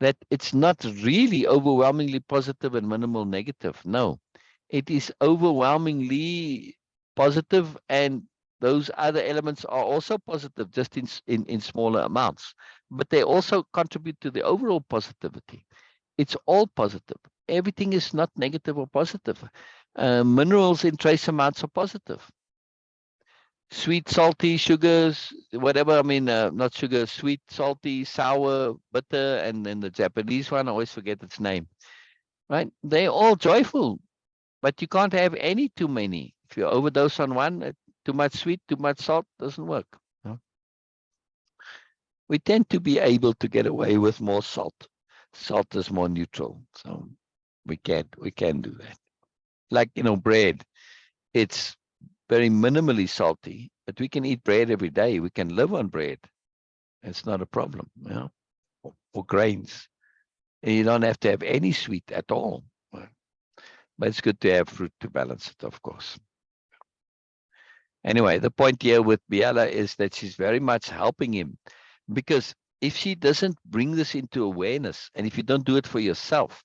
that it's not really overwhelmingly positive and minimal negative. No, it is overwhelmingly positive, and those other elements are also positive, just in smaller amounts, but they also contribute to the overall positivity. It's all positive. Everything is not negative or positive. Minerals in trace amounts are positive. Sweet, salty, sugars, whatever. I mean, not sugar, sweet, salty, sour, bitter, and then the Japanese one, I always forget its name, right? They're all joyful, but you can't have any too many. If you overdose on one, too much sweet, too much salt, doesn't work. No? We tend to be able to get away with more salt. Salt is more neutral, so we can do that. Like, bread, it's very minimally salty, but we can eat bread every day. We can live on bread. It's not a problem, you know, or grains. And you don't have to have any sweet at all. But it's good to have fruit to balance it, of course. Anyway, the point here with Biella is that she's very much helping him, because if she doesn't bring this into awareness, and if you don't do it for yourself,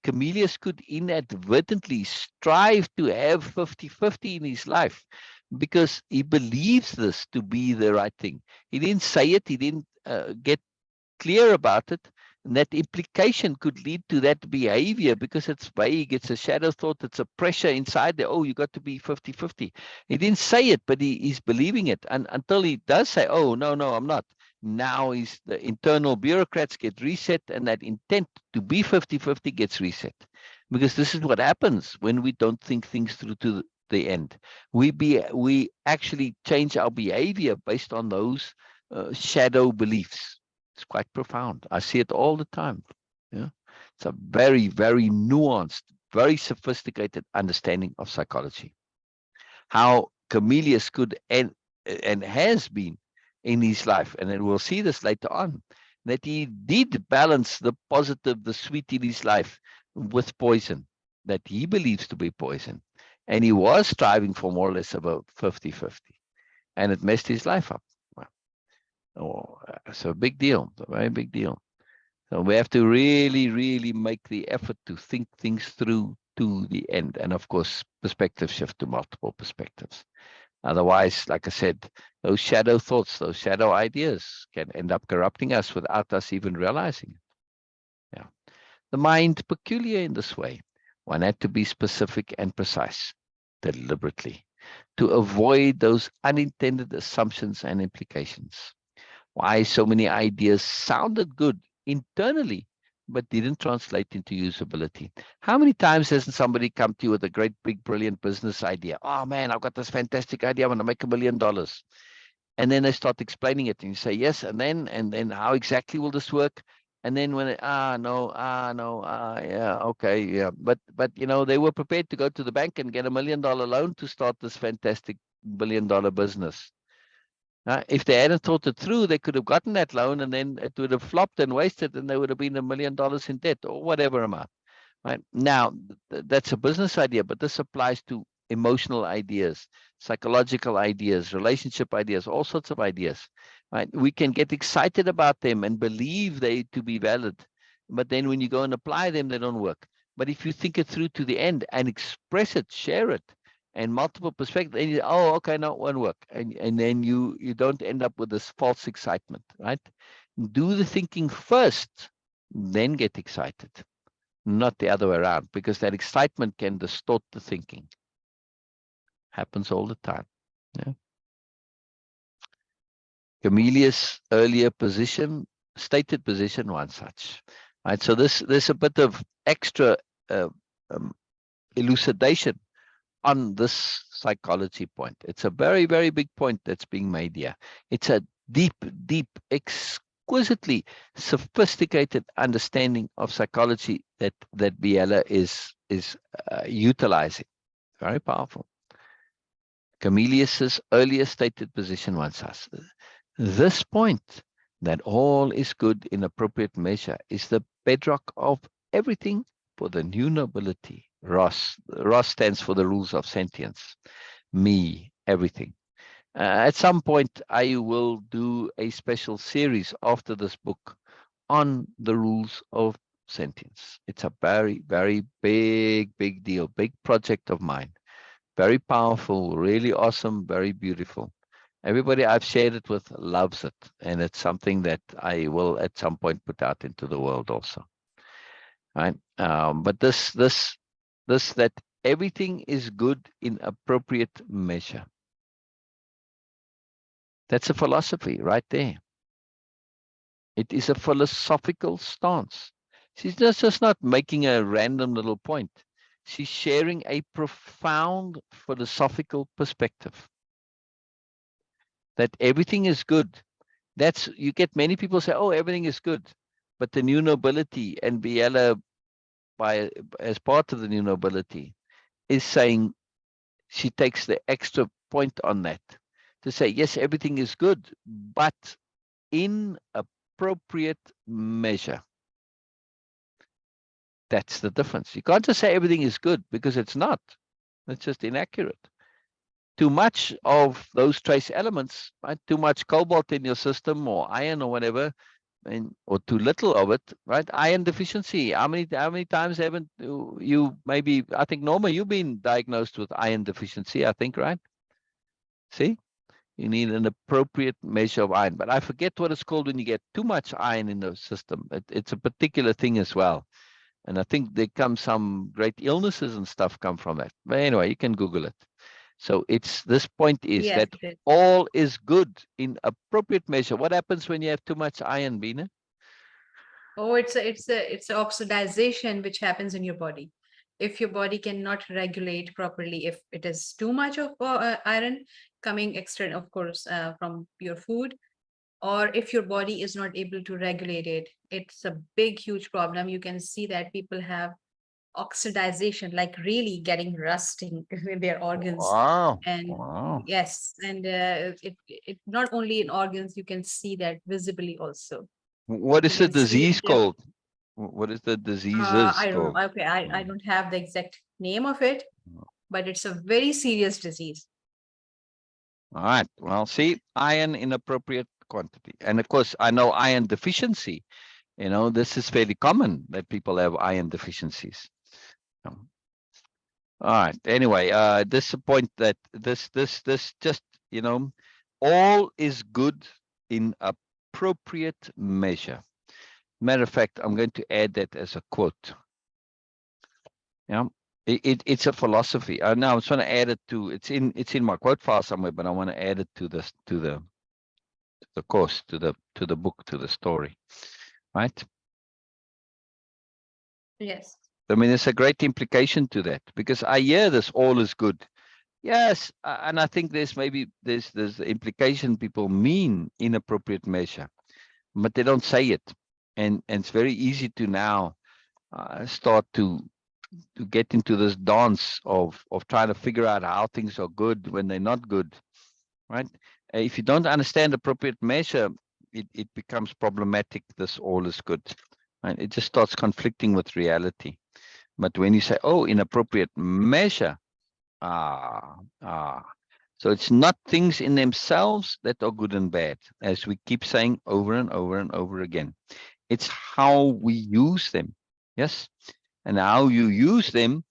Comelius could inadvertently strive to have 50-50 in his life, because he believes this to be the right thing. He didn't say it. He didn't get clear about it. And that implication could lead to that behavior, because it's vague, it's a shadow thought, it's a pressure inside there. Oh, you got to be 50-50. He didn't say it, but he's believing it. And until he does say, oh, no, I'm not. Now the internal bureaucrats get reset, and that intent to be 50-50 gets reset. Because this is what happens when we don't think things through to the end. We actually change our behavior based on those shadow beliefs. It's quite profound. I see it all the time. Yeah, it's a very, very nuanced, very sophisticated understanding of psychology. How Comelius could and has been in his life, and then we'll see this later on, that he did balance the positive, the sweet in his life with poison that he believes to be poison, and he was striving for more or less about 50-50, and it messed his life up. Oh, so a big deal, a very big deal. So we have to really, really make the effort to think things through to the end. And of course, perspective shift to multiple perspectives. Otherwise, like I said, those shadow thoughts, those shadow ideas can end up corrupting us without us even realizing it. Yeah. The mind peculiar in this way. One had to be specific and precise, deliberately, to avoid those unintended assumptions and implications. Why so many ideas sounded good internally, but didn't translate into usability. How many times hasn't somebody come to you with a great, big, brilliant business idea? Oh man, I've got this fantastic idea. I'm going to make $1 million. And then they start explaining it, and you say, yes, and then how exactly will this work? And then when yeah, okay, yeah. But you know, they were prepared to go to the bank and get $1 million loan to start this fantastic $1 billion business. If they hadn't thought it through, they could have gotten that loan, and then it would have flopped and wasted, and they would have been $1 million in debt, or whatever amount. Right now, that's a business idea, but this applies to emotional ideas, psychological ideas, relationship ideas, all sorts of ideas. Right? We can get excited about them and believe they to be valid, but then when you go and apply them, they don't work. But if you think it through to the end and express it, share it, and multiple perspectives, and you, oh, okay, no, it won't work. And then you don't end up with this false excitement, right? Do the thinking first, then get excited, not the other way around, because that excitement can distort the thinking. Happens all the time. Yeah. Comelius' earlier position, stated position, one such. Right. So there's a bit of extra elucidation on this psychology point. It's a very, very big point that's being made here. It's a deep, deep, exquisitely sophisticated understanding of psychology that Biella is utilizing. Very powerful. Comelius's earlier stated position wants us. This point that all is good in appropriate measure is the bedrock of everything for the new nobility. ROS stands for the rules of sentience. Me, everything. At some point, I will do a special series after this book on the rules of sentience. It's a very, very big deal, big project of mine. Very powerful, really awesome, very beautiful. Everybody I've shared it with loves it, and it's something that I will at some point put out into the world also. Right? But this that everything is good in appropriate measure. That's a philosophy right there. It is a philosophical stance. She's just not making a random little point. She's sharing a profound philosophical perspective. That everything is good. That's, you get many people say, oh, everything is good. But the new nobility, and Biella, as part of the new nobility, is saying she takes the extra point on that, to say, yes, everything is good, but in appropriate measure. That's the difference. You can't just say everything is good, because it's not. It's just inaccurate. Too much of those trace elements, right? Too much cobalt in your system, or iron, or whatever, or too little of it, right? Iron deficiency. How many times haven't you, maybe, I think, Norma, you've been diagnosed with iron deficiency, I think, right? See, you need an appropriate measure of iron, but I forget what it's called when you get too much iron in the system. It's a particular thing as well. And I think there come some great illnesses and stuff come from that. But anyway, you can Google it. So it's, this point is Yes, that it is. all is good in appropriate measure. What happens when you have too much iron, Bina? Oh, it's a oxidization which happens in your body. If your body cannot regulate properly, if it is too much of iron coming extra, of course, from your food, or if your body is not able to regulate it, it's a big, huge problem. You can see that people have oxidization, like really getting rusting in their organs. Wow. And Wow. yes, and it not only in organs, you can see that visibly also. What You is the can see disease it. called? What is the diseases I don't called? know. Okay, I don't have the exact name of it, but it's a very serious disease. All right. Well, see, iron in appropriate quantity. And of course, I know iron deficiency. You know, this is fairly common that people have iron deficiencies. All right. Anyway, this is a point that this just, you know, all is good in appropriate measure. Matter of fact, I'm going to add that as a quote. Yeah. It's a philosophy. Now I'm trying to add it to, it's in my quote file somewhere, but I want to add it to this, to the course, to the book, to the story. Right? Yes. I mean, there's a great implication to that, because I hear this, all is good. Yes, and I think there's the implication people mean inappropriate measure, but they don't say it, and it's very easy to now start to get into this dance of trying to figure out how things are good when they're not good, right? If you don't understand appropriate measure, it becomes problematic. This all is good, right? It just starts conflicting with reality. But when you say, oh, inappropriate measure, so it's not things in themselves that are good and bad, as we keep saying over and over and over again. It's how we use them. Yes. And how you use them,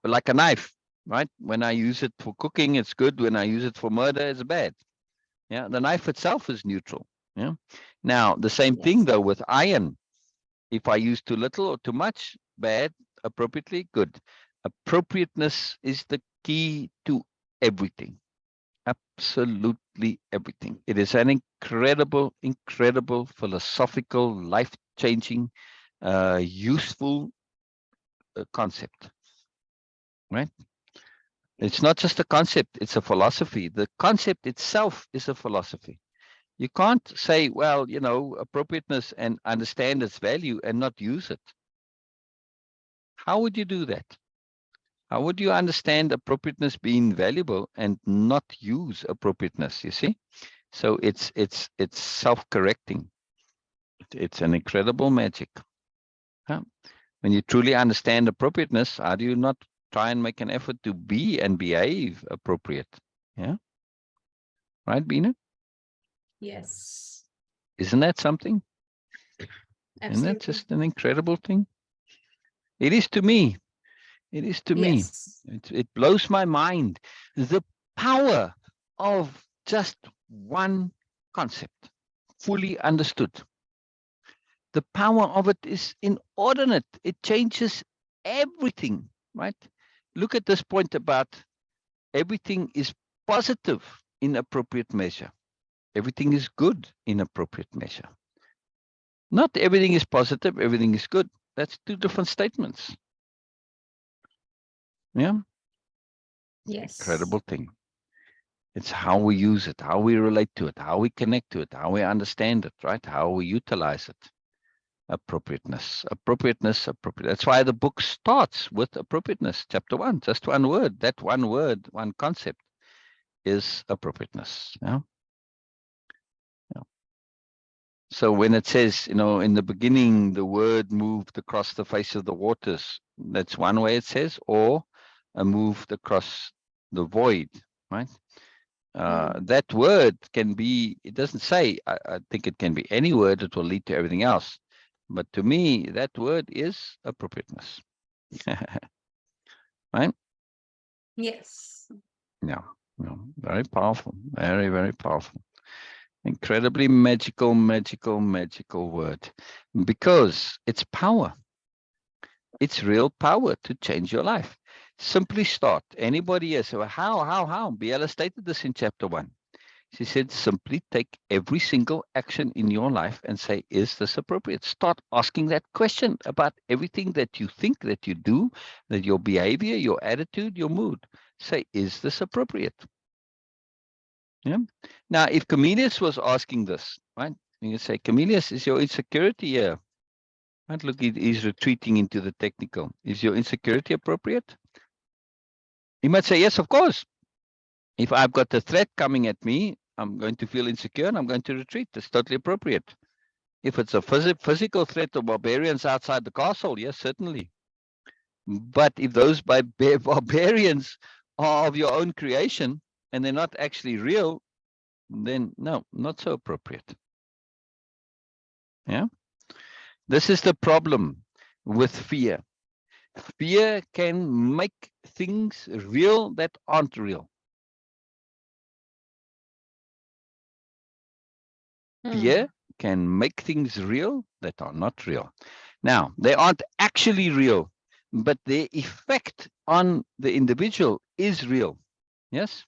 like a knife, right? When I use it for cooking, it's good. When I use it for murder, it's bad. Yeah. The knife itself is neutral. Yeah. Now, the same thing Yes. though with iron. If I use too little or too much, bad. Appropriately, good. Appropriateness is the key to everything. Absolutely everything. It is an incredible, incredible philosophical, life-changing, useful concept, right? It's not just a concept, it's a philosophy. The concept itself is a philosophy. You can't say, well, you know, appropriateness and understand its value and not use it. How would you do that? How would you understand appropriateness being valuable and not use appropriateness? You see? So it's self-correcting. It's an incredible magic. Huh? When you truly understand appropriateness, how do you not try and make an effort to be and behave appropriate? Yeah. Right, Bina? Yes. Isn't that something? Isn't that Absolutely. just an incredible thing? It is to me. It is to me. Yes. It blows my mind. The power of just one concept, fully understood. The power of it is inordinate. It changes everything, right? Look at this point about everything is positive in appropriate measure. Everything is good in appropriate measure. Not everything is positive, everything is good. That's two different statements. Yeah. Yes. Incredible thing. It's how we use it, how we relate to it, how we connect to it, how we understand it, right? How we utilize it. Appropriateness, appropriateness, appropriate. That's why the book starts with appropriateness, chapter 1, just one word, that one word, one concept. is appropriateness. Yeah. Yeah. So when it says, in the beginning, the word moved across the face of the waters, that's one way it says, or moved across the void, right? That word can be, it doesn't say, I think it can be any word that will lead to everything else. But to me, that word is appropriateness. Right? Yes. Yeah. No, very powerful. Very, very powerful. Incredibly magical, magical, magical word. Because it's power. It's real power to change your life. Simply start. Anybody here? So how? Biella stated this in chapter 1. She said, simply take every single action in your life and say, is this appropriate? Start asking that question about everything that you think, that you do, that your behavior, your attitude, your mood. Say, is this appropriate? Yeah. Now, if Comelius was asking this, right? You can say, Comelius, is your insecurity here? Right? Look, he's retreating into the technical. Is your insecurity appropriate? He might say, yes, of course. If I've got a threat coming at me, I'm going to feel insecure and I'm going to retreat. That's totally appropriate. If it's a physical threat of barbarians outside the castle, yes, certainly. But if those barbarians are of your own creation and they're not actually real, then no, not so appropriate. Yeah. This is the problem with fear. Fear can make things real that aren't real. Fear can make things real that are not real. Now, they aren't actually real, but their effect on the individual is real. Yes?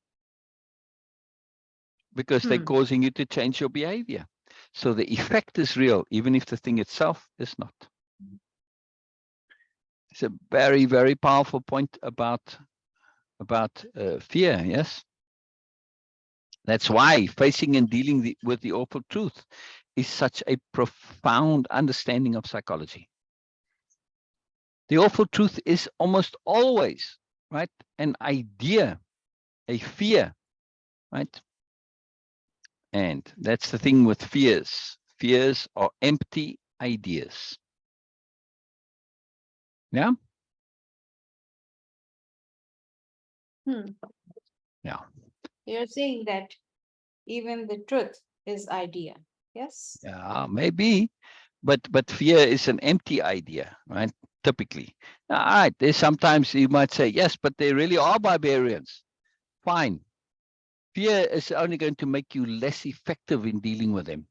Because they're causing you to change your behavior. So the effect is real, even if the thing itself is not. It's a very, very powerful point about fear, yes? That's why facing and dealing with the awful truth is such a profound understanding of psychology. The awful truth is almost always, right, an idea, a fear, right? And that's the thing with fears. Fears are empty ideas. Yeah? Yeah. You're saying that even the truth is idea. Yes? Yeah, maybe. But fear is an empty idea, right? Typically. All right. There's sometimes you might say, yes, but they really are barbarians. Fine. Fear is only going to make you less effective in dealing with them.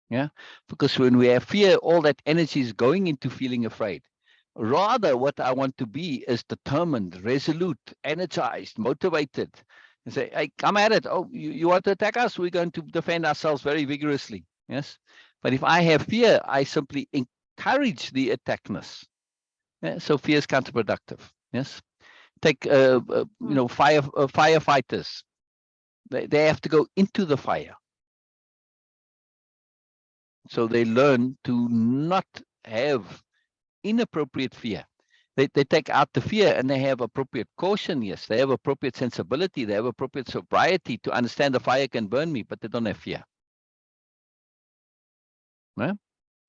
Yeah. Because when we have fear, all that energy is going into feeling afraid. Rather, what I want to be is determined, resolute, energized, motivated. And say, hey, come at it. Oh, you want to attack us? We're going to defend ourselves very vigorously. Yes. But if I have fear, I simply encourage the attackness. Yeah? So fear is counterproductive. Yes. Take, firefighters. They have to go into the fire. So they learn to not have inappropriate fear. They take out the fear and they have appropriate caution. Yes, they have appropriate sensibility. They have appropriate sobriety to understand the fire can burn me, but they don't have fear. Right?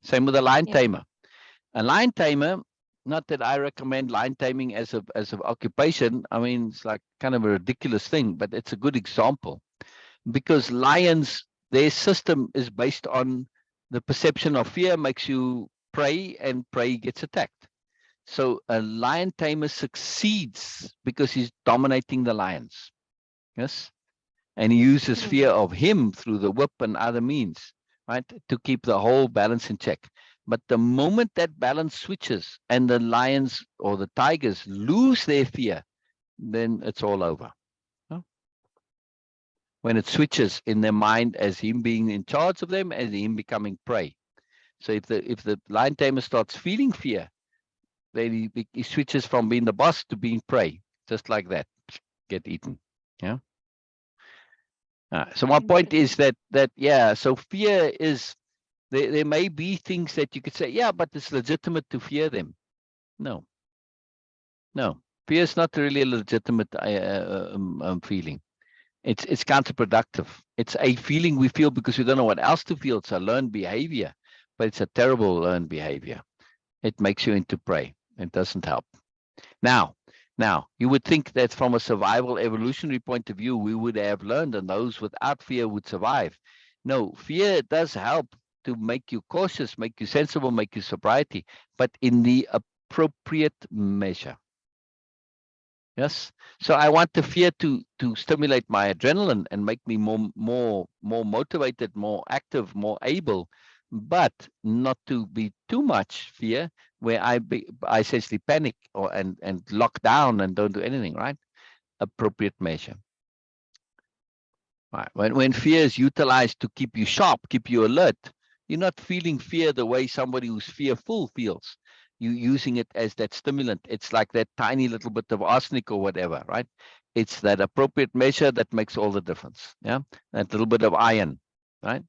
Same with a lion tamer. A lion tamer, not that I recommend lion taming as an occupation. I mean, it's like kind of a ridiculous thing, but it's a good example because lions, their system is based on the perception of fear makes you prey and prey gets attacked. So a lion tamer succeeds because he's dominating the lions. Yes. And he uses fear of him through the whip and other means, right, to keep the whole balance in check. But the moment that balance switches and the lions or the tigers lose their fear, then it's all over. Huh? When it switches in their mind as him being in charge of them, as him becoming prey. So if the lion tamer starts feeling fear, then he switches from being the boss to being prey, just like that, get eaten. Yeah. So my point is that yeah. So fear is there may be things that you could say, yeah, but it's legitimate to fear them. No. Fear is not really a legitimate feeling. It's counterproductive. It's a feeling we feel because we don't know what else to feel. It's a learned behavior, but it's a terrible learned behavior. It makes you into prey. It doesn't help. Now, you would think that from a survival evolutionary point of view, we would have learned, and those without fear would survive. No, fear does help to make you cautious, make you sensible, make you sobriety, but in the appropriate measure. Yes. So I want the fear to stimulate my adrenaline and make me more motivated, more active, more able, but not to be too much fear where I essentially panic and lock down and don't do anything, right? Appropriate measure. Right. When fear is utilized to keep you sharp, keep you alert, you're not feeling fear the way somebody who's fearful feels. You're using it as that stimulant. It's like that tiny little bit of arsenic or whatever, right? It's that appropriate measure that makes all the difference. Yeah, that little bit of iron, right?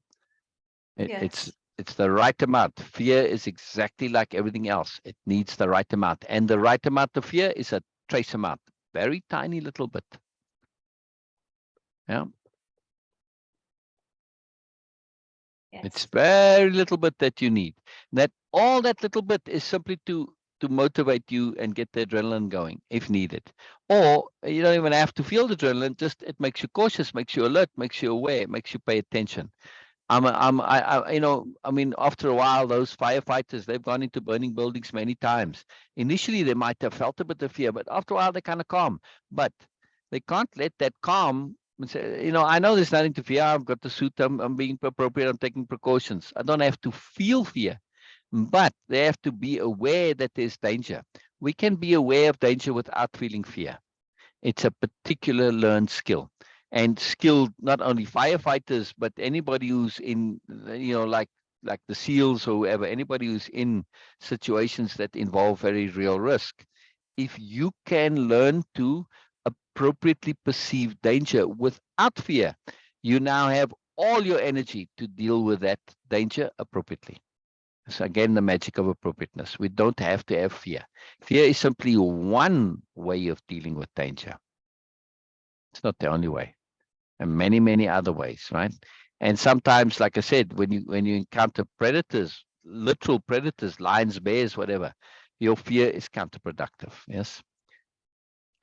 Yes. It's the right amount. Fear is exactly like everything else. It needs the right amount, and the right amount of fear is a trace amount, very tiny little bit. Yeah. Yes. It's very little bit that you need. That all that little bit is simply to motivate you and get the adrenaline going if needed. Or you don't even have to feel the adrenaline, just it makes you cautious, makes you alert, makes you aware, makes you pay attention. You know, I mean, after a while, those firefighters, they've gone into burning buildings many times. Initially, they might have felt a bit of fear, but after a while, they're kind of calm. But they can't let that calm say, you know, I know there's nothing to fear. I've got the suit. I'm being appropriate. I'm taking precautions. I don't have to feel fear, but they have to be aware that there's danger. We can be aware of danger without feeling fear. It's a particular learned skill, and skilled not only firefighters, but anybody who's in, you know, like the SEALs or whoever, anybody who's in situations that involve very real risk. If you can learn to appropriately perceive danger without fear, you now have all your energy to deal with that danger appropriately. So again, the magic of appropriateness. We don't have to have fear. Fear is simply one way of dealing with danger. It's not the only way. And many, many other ways, right? And sometimes, like I said, when you encounter predators, literal predators, lions, bears, whatever, your fear is counterproductive. Yes.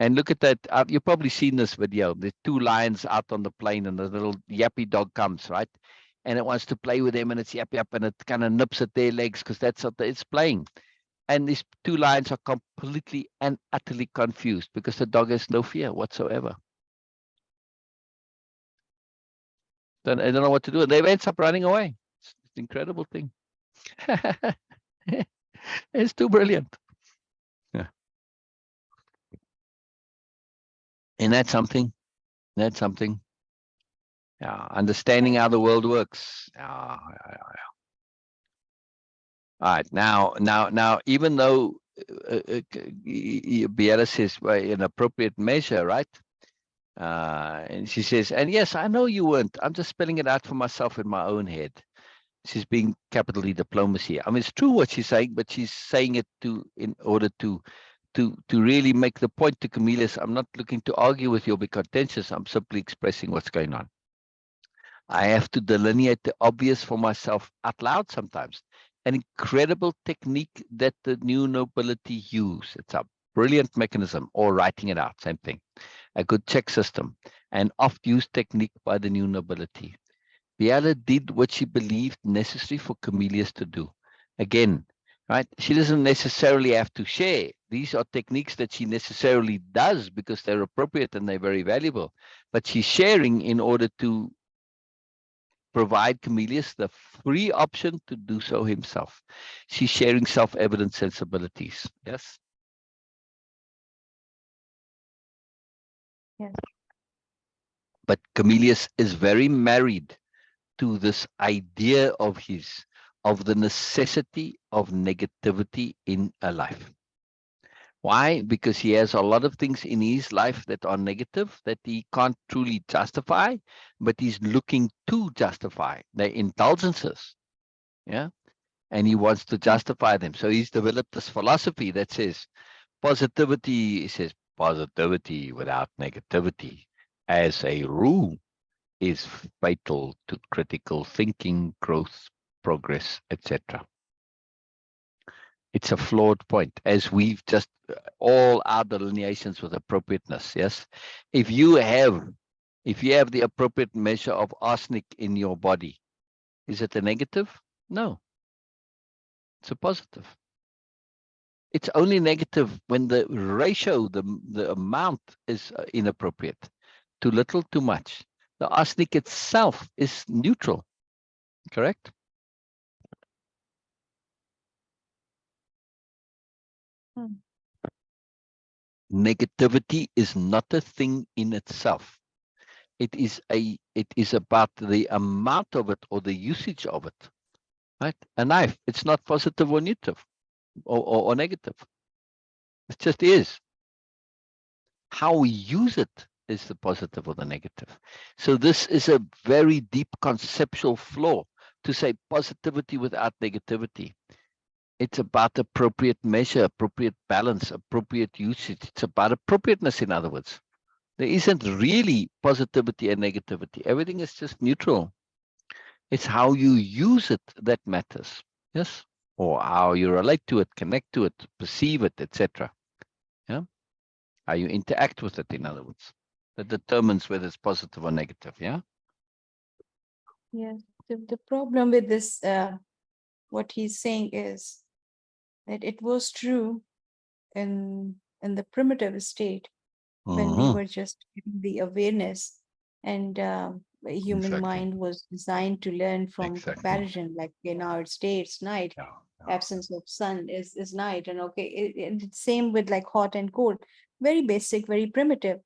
And look at that. You've probably seen this video. There's two lions out on the plain, and the little yappy dog comes, right? And it wants to play with them, and it's yap yap, and it kind of nips at their legs because that's what it's playing. And these two lions are completely and utterly confused because the dog has no fear whatsoever. Then I don't know what to do. They ends up running away. It's an incredible thing. It's too brilliant. Yeah. And that's something. That's something. Yeah. Understanding how the world works. Yeah. All right. Now, even though Biella says an appropriate measure, right? And she says, and yes, I know you weren't. I'm just spelling it out for myself in my own head. She's being capitally diplomacy. I mean, it's true what she's saying, but she's saying it in order to really make the point to Comelius. I'm not looking to argue with you or be contentious. I'm simply expressing what's going on. I have to delineate the obvious for myself out loud sometimes. An incredible technique that the new nobility use. It's a brilliant mechanism, or writing it out, same thing. A good check system, an oft-used technique by the new nobility. Biella did what she believed necessary for Comelius to do. Again, right? She doesn't necessarily have to share. These are techniques that she necessarily does because they're appropriate and they're very valuable. But she's sharing in order to provide Comelius the free option to do so himself. She's sharing self-evident sensibilities. Yes? Yes. But Comelius is very married to this idea of his, of the necessity of negativity in a life. Why? Because he has a lot of things in his life that are negative that he can't truly justify, but he's looking to justify. They're indulgences. Yeah. And he wants to justify them. So he's developed this philosophy that says positivity, he says positivity without negativity. as a rule, is fatal to critical thinking, growth, progress, etc. It's a flawed point, as we've just all our delineations with appropriateness. Yes, if you have the appropriate measure of arsenic in your body, is it a negative? No, it's a positive. It's only negative when the ratio, the amount is inappropriate. Too little, too much. The arsenic itself is neutral, correct? Negativity is not a thing in itself. It is about the amount of it or the usage of it, right? A knife, it's not positive or neutral or negative. It just is. How we use it is the positive or the negative. So this is a very deep conceptual flaw to say positivity without negativity. It's about appropriate measure, appropriate balance, appropriate usage. It's about appropriateness, in other words. There isn't really positivity and negativity. Everything is just neutral. It's how you use it that matters. Yes? Or how you relate to it, connect to it, perceive it, etc. Yeah? How you interact with it, in other words. That determines whether it's positive or negative. Yeah? Yes. The problem with this, what he's saying is that it was true in the primitive state when we were just getting the awareness, and the human Exactly. mind was designed to learn from Exactly. comparison, like, okay, now it's day, it's night, Yeah. absence of sun is night, and okay, and it's same with like hot and cold, very basic, very primitive.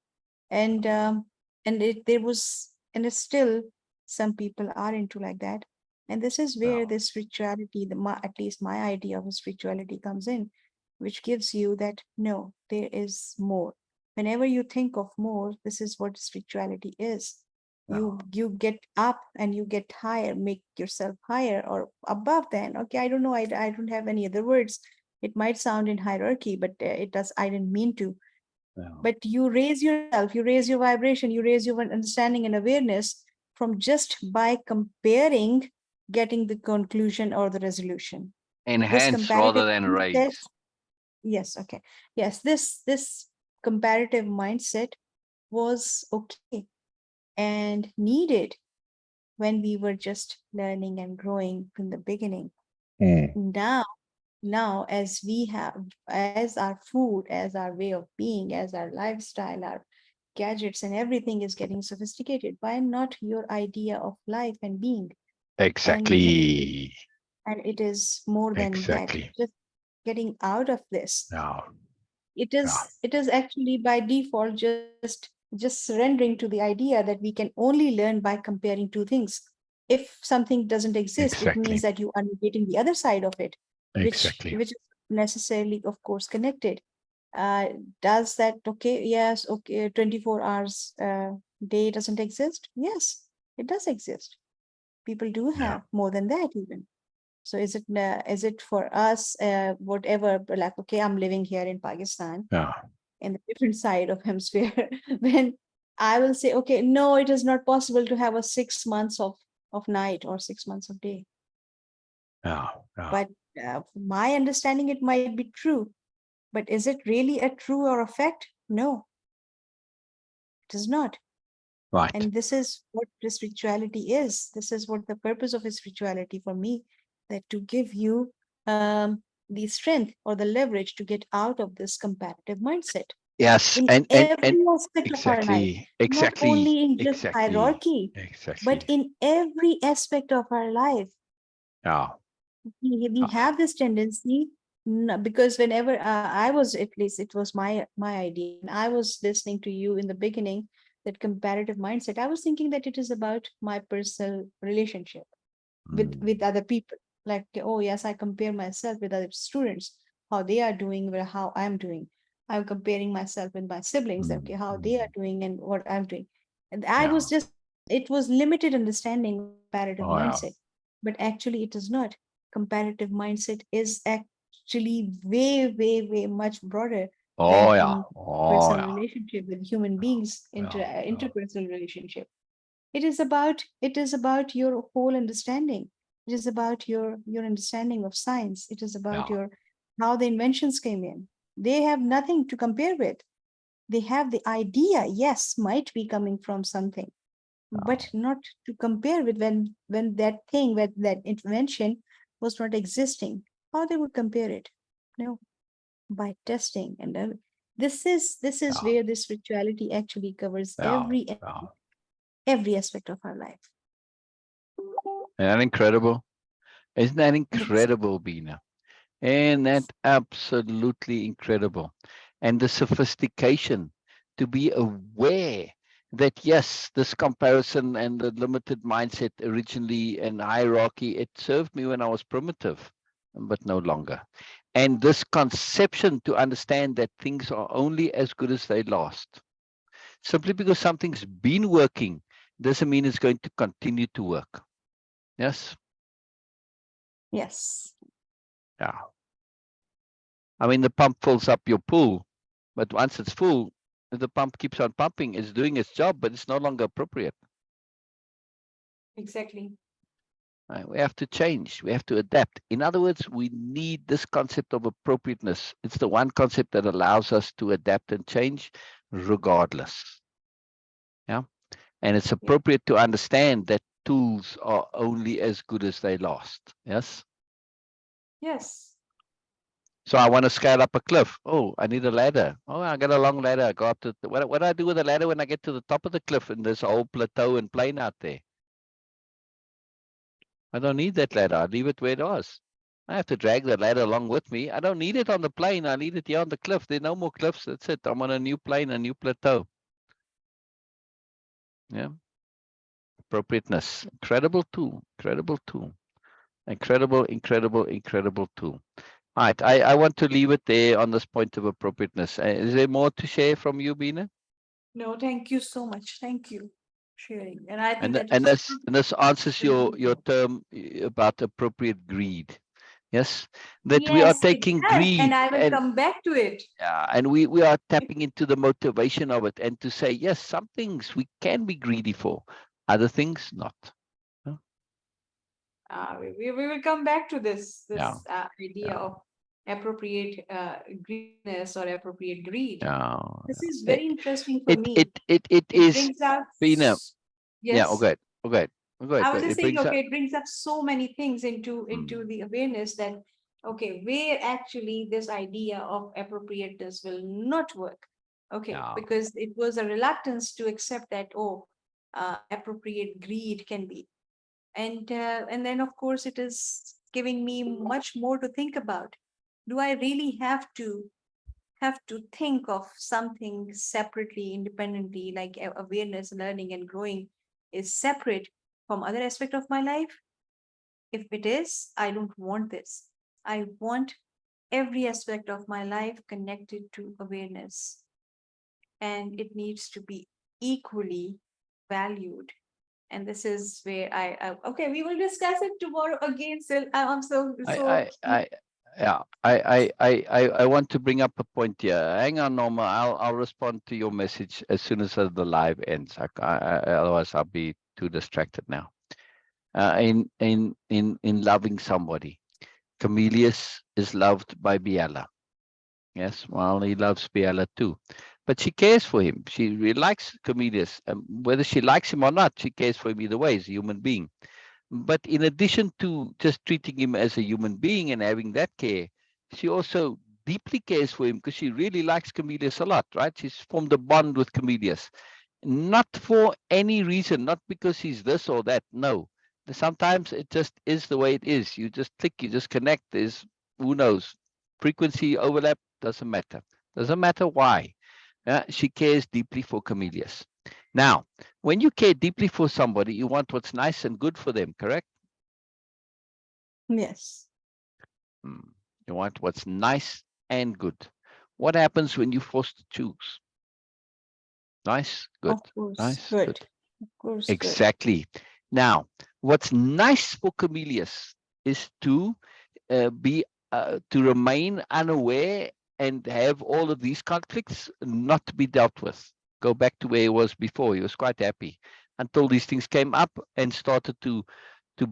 And there was, and it's still, some people are into like that. And this is where this spirituality, at least my idea of spirituality comes in, which gives you that no, there is more. Whenever you think of more, this is what spirituality is. You get up and you get higher, make yourself higher or above. Then okay, I don't know, I don't have any other words. It might sound in hierarchy, but it does, I didn't mean to. But you raise yourself, you raise your vibration, you raise your understanding and awareness from just by comparing, getting the conclusion or the resolution. This Enhance rather comparative than mindset, raise. yes, okay, yes, this comparative mindset was okay and needed when we were just learning and growing in the beginning. Now as we have, as our food, as our way of being, as our lifestyle, our gadgets and everything is getting sophisticated, why not your idea of life and being? Exactly. And it is more than that. Exactly. Just getting out of this, Yeah. it is actually by default just surrendering to the idea that we can only learn by comparing two things. If something doesn't exist, it Exactly. means that you are negating the other side of it, Exactly. which is necessarily, of course, connected. uh does that, okay, yes, okay, 24 hours day doesn't exist? Yes, it does exist. People do Yeah. have more than that even. So is it for us, whatever, like, okay, I'm living here in Pakistan, Yeah. in the different side of hemisphere, when I will say, okay, no, it is not possible to have a 6 months of night or 6 months of day. Yeah. Yeah. But my understanding, it might be true, but is it really a true or a fact? No, it is not. Right. And this is what the spirituality is. This is what the purpose of spirituality for me, that to give you the strength or the leverage to get out of this comparative mindset Yes. in And every aspect of our life, exactly. not Exactly. only in just Exactly. hierarchy, but Exactly. in every aspect of our life. Yeah. We have this tendency, because whenever I was, at least it was my idea, and I was listening to you in the beginning, that comparative mindset, I was thinking that it is about my personal relationship with other people. Like, oh yes, I compare myself with other students, how they are doing, where how I'm doing. I'm comparing myself with my siblings, okay, how they are doing and what I'm doing. And I Yeah. was just, it was limited understanding of comparative Oh, yeah. mindset. But actually it is not. Comparative mindset is actually way, way, way much broader. Oh than yeah. in Oh personal yeah. relationship with human beings, Yeah. Yeah. interpersonal relationship. It is about your whole understanding. It is about your understanding of science. It is about Yeah. your how the inventions came in. They have nothing to compare with. They have the idea, yes, might be coming from something, but not to compare with when that thing, when that invention was not existing. How they would compare it? No, by testing. And this is Yeah. where this spirituality actually covers Yeah. Yeah. every aspect of our life. Isn't that incredible? Isn't that Yes. incredible, Bina? And that absolutely incredible. And the sophistication to be aware that yes, this comparison and the limited mindset originally and hierarchy, it served me when I was primitive, but no longer. And this conception to understand that things are only as good as they last. Simply because something's been working doesn't mean it's going to continue to work. Yes? Yes. Yeah. I mean, the pump fills up your pool, but once it's full, if the pump keeps on pumping, it's doing its job, but it's no longer appropriate. Exactly. Right? We have to change. We have to adapt. In other words, we need this concept of appropriateness. It's the one concept that allows us to adapt and change regardless. Yeah. And it's Yeah. appropriate to understand that tools are only as good as they last. Yes. Yes. So I want to scale up a cliff. Oh, I need a ladder. Oh, I got a long ladder. I go up to what do I do with a ladder when I get to the top of the cliff and there's a whole plateau and plain out there? I don't need that ladder. I leave it where it was. I have to drag the ladder along with me. I don't need it on the plane. I need it here on the cliff. There are no more cliffs. That's it. I'm on a new plane, a new plateau. Yeah. Appropriateness. Incredible tool. Incredible tool. Incredible, incredible, incredible tool. All right. I want to leave it there on this point of appropriateness. Is there more to share from you, Bina? No, thank you so much. Thank you for sharing. And I think And that was this answers very your beautiful. term about appropriate greed. Yes, that we are Yes, it taking does. And greed I will come back to it. and we are tapping into the motivation of it and to say yes, some things we can be greedy for, other things not. Huh? We will come back to this Yeah, idea yeah, of appropriate greediness or appropriate greed. yeah. This is It very interesting for it me. it it, it It is brings out, Bina. Yeah, yes, okay, okay, okay. I was just It saying, brings up. okay, it brings up so many things into Hmm, the awareness that, okay, where actually this idea of appropriateness will not work. Okay, yeah, because it was a reluctance to accept that, oh, appropriate greed can be. And then of course it is giving me much more to think about. Do I really have to think of something separately, independently, like awareness, learning, and growing is separate from other aspect of my life? If it is, I don't want this. I want every aspect of my life connected to awareness, and it needs to be equally valued. And this is where okay, we will discuss it tomorrow again. Still, I'm so I, yeah, I want to bring up a point here. Hang on, Norma. I'll respond to your message as soon as the live ends. Otherwise, I'll be too distracted now. In loving somebody, Comelius is loved by Biella. Yes, well, he loves Biella too, but she cares for him. She really likes Comelius. Whether she likes him or not, she cares for him either way. He's a human being. But in addition to just treating him as a human being and having that care, she also deeply cares for him because she really likes Comelius a lot, right? She's formed a bond with Comelius, not for any reason, not because he's this or that. No, sometimes it just is the way it is. You just click, you just connect. There's, who knows, frequency overlap, doesn't matter. Doesn't matter why. She cares deeply for Comelius. Now, when you care deeply for somebody, you want what's nice and good for them, correct? yes, You want what's nice and good. What happens when you're forced to choose? Nice, good. of course, Nice, good. good. Of course, good. Exactly. Now, what's nice for Comelius is to be to remain unaware and have all of these conflicts not to be dealt with. Go back to where he was before. He was quite happy until these things came up and started to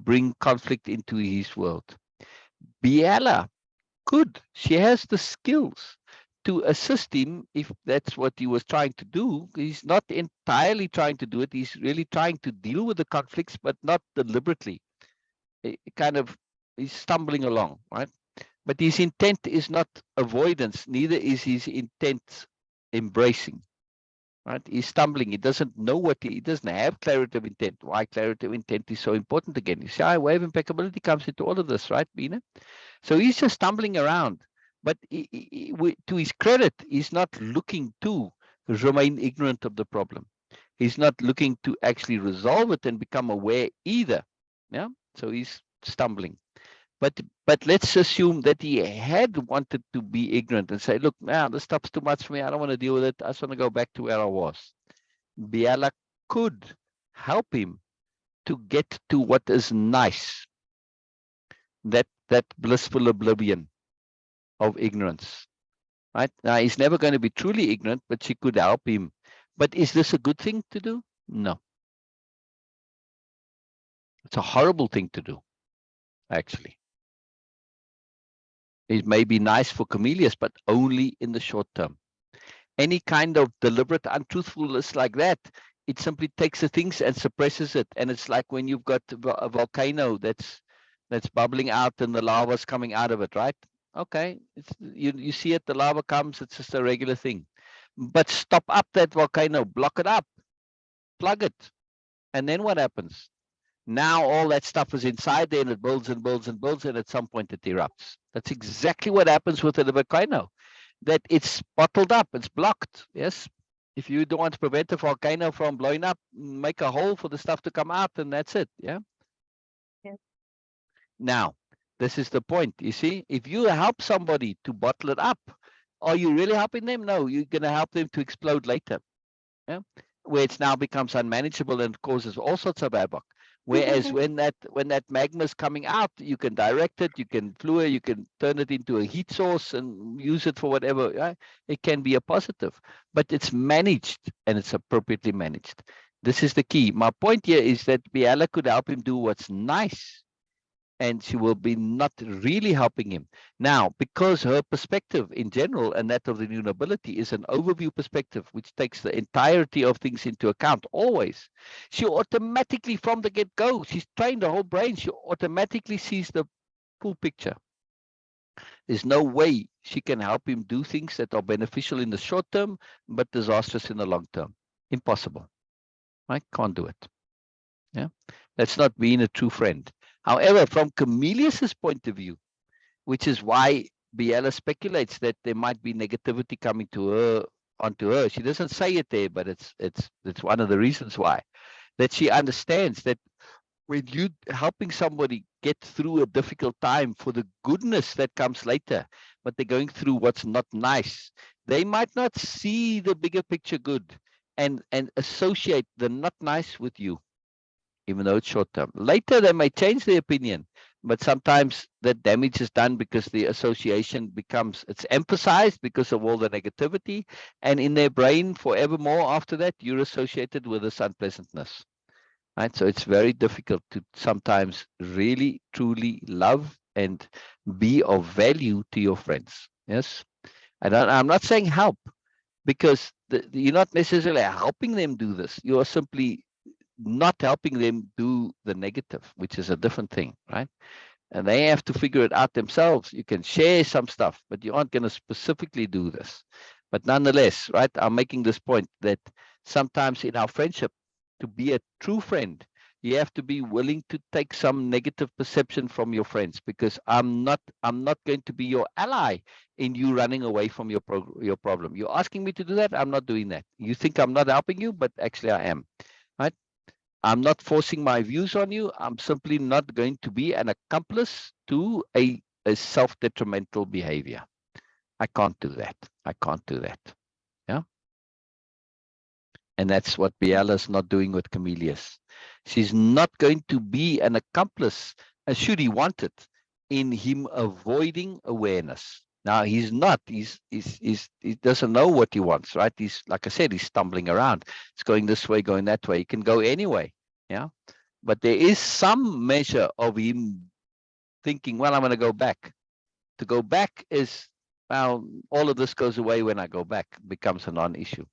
bring conflict into his world. Biella could. She has the skills to assist him if that's what he was trying to do. He's not entirely trying to do it. He's really trying to deal with the conflicts, but not deliberately. He's stumbling along, right? But his intent is not avoidance, neither is his intent embracing. Right? He's stumbling. He doesn't know he doesn't have clarity of intent. Why clarity of intent is so important again. You see how way of impeccability comes into all of this, right, Bina? So he's just stumbling around. But to his credit, he's not looking to remain ignorant of the problem. He's not looking to actually resolve it and become aware either. Yeah. So he's stumbling. But let's assume that he had wanted to be ignorant and say, look, now this stuff's too much for me. I don't want to deal with it. I just want to go back to where I was. Biella could help him to get to what is nice, that blissful oblivion of ignorance. Right? Now, he's never going to be truly ignorant, but she could help him. But is this a good thing to do? No. It's a horrible thing to do, actually. It may be nice for Comelius, but only in the short term. Any kind of deliberate untruthfulness like that, it simply takes the things and suppresses it. And it's like when you've got a volcano that's bubbling out and the lava's coming out of it, right? Okay, you see it, the lava comes, it's just a regular thing. But stop up that volcano, block it up, plug it. And then what happens? Now all that stuff is inside there and it builds and builds and builds, and at some point it erupts. That's exactly what happens with the volcano, that it's bottled up, it's blocked. Yes. If you don't want to prevent a volcano from blowing up, make a hole for the stuff to come out, and that's it. Yeah. Yeah. Now, this is the point. You see, if you help somebody to bottle it up, are you really helping them? No, you're going to help them to explode later. Yeah. Where it now becomes unmanageable and causes all sorts of havoc. Whereas when that magma is coming out, you can direct it, you can fluid, you can turn it into a heat source and use it for whatever. Right? It can be a positive, but it's managed and it's appropriately managed. This is the key. My point here is that Biella could help him do what's nice, and she will be not really helping him. Now, because her perspective in general and that of the new nobility is an overview perspective, which takes the entirety of things into account always, she automatically from the get-go, she's trained her whole brain, she automatically sees the full picture. There's no way she can help him do things that are beneficial in the short term, but disastrous in the long term. Impossible. I can't do it. Yeah, that's not being a true friend. However, from Comelius's point of view, which is why Biella speculates that there might be negativity coming onto her. She doesn't say it there, but it's one of the reasons why. That she understands that when you helping somebody get through a difficult time for the goodness that comes later, but they're going through what's not nice, they might not see the bigger picture good and associate the not nice with you, even though it's short term. Later, they may change their opinion, but sometimes the damage is done because the association it's emphasized because of all the negativity, and in their brain forevermore after that, you're associated with this unpleasantness. Right? So it's very difficult to sometimes really, truly love and be of value to your friends. Yes. I'm not saying help, because you're not necessarily helping them do this. You are simply not helping them do the negative, which is a different thing, right? And they have to figure it out themselves. You can share some stuff, but you aren't going to specifically do this. But nonetheless, right, I'm making this point that sometimes in our friendship, to be a true friend, you have to be willing to take some negative perception from your friends, because I'm not going to be your ally in you running away from your problem. You're asking me to do that, I'm not doing that. You think I'm not helping you, but actually I am. Right? I'm not forcing my views on you. I'm simply not going to be an accomplice to a self-detrimental behavior. I can't do that. I can't do that. Yeah. And that's what Biella's not doing with Comelius. She's not going to be an accomplice, should he want it, in him avoiding awareness. Now he's not. He doesn't know what he wants, right? He's, like I said, he's stumbling around. It's going this way, going that way. He can go anyway. Yeah. But there is some measure of him thinking, well, I'm going to go back. To go back is, well, all of this goes away when I go back, becomes a non-issue.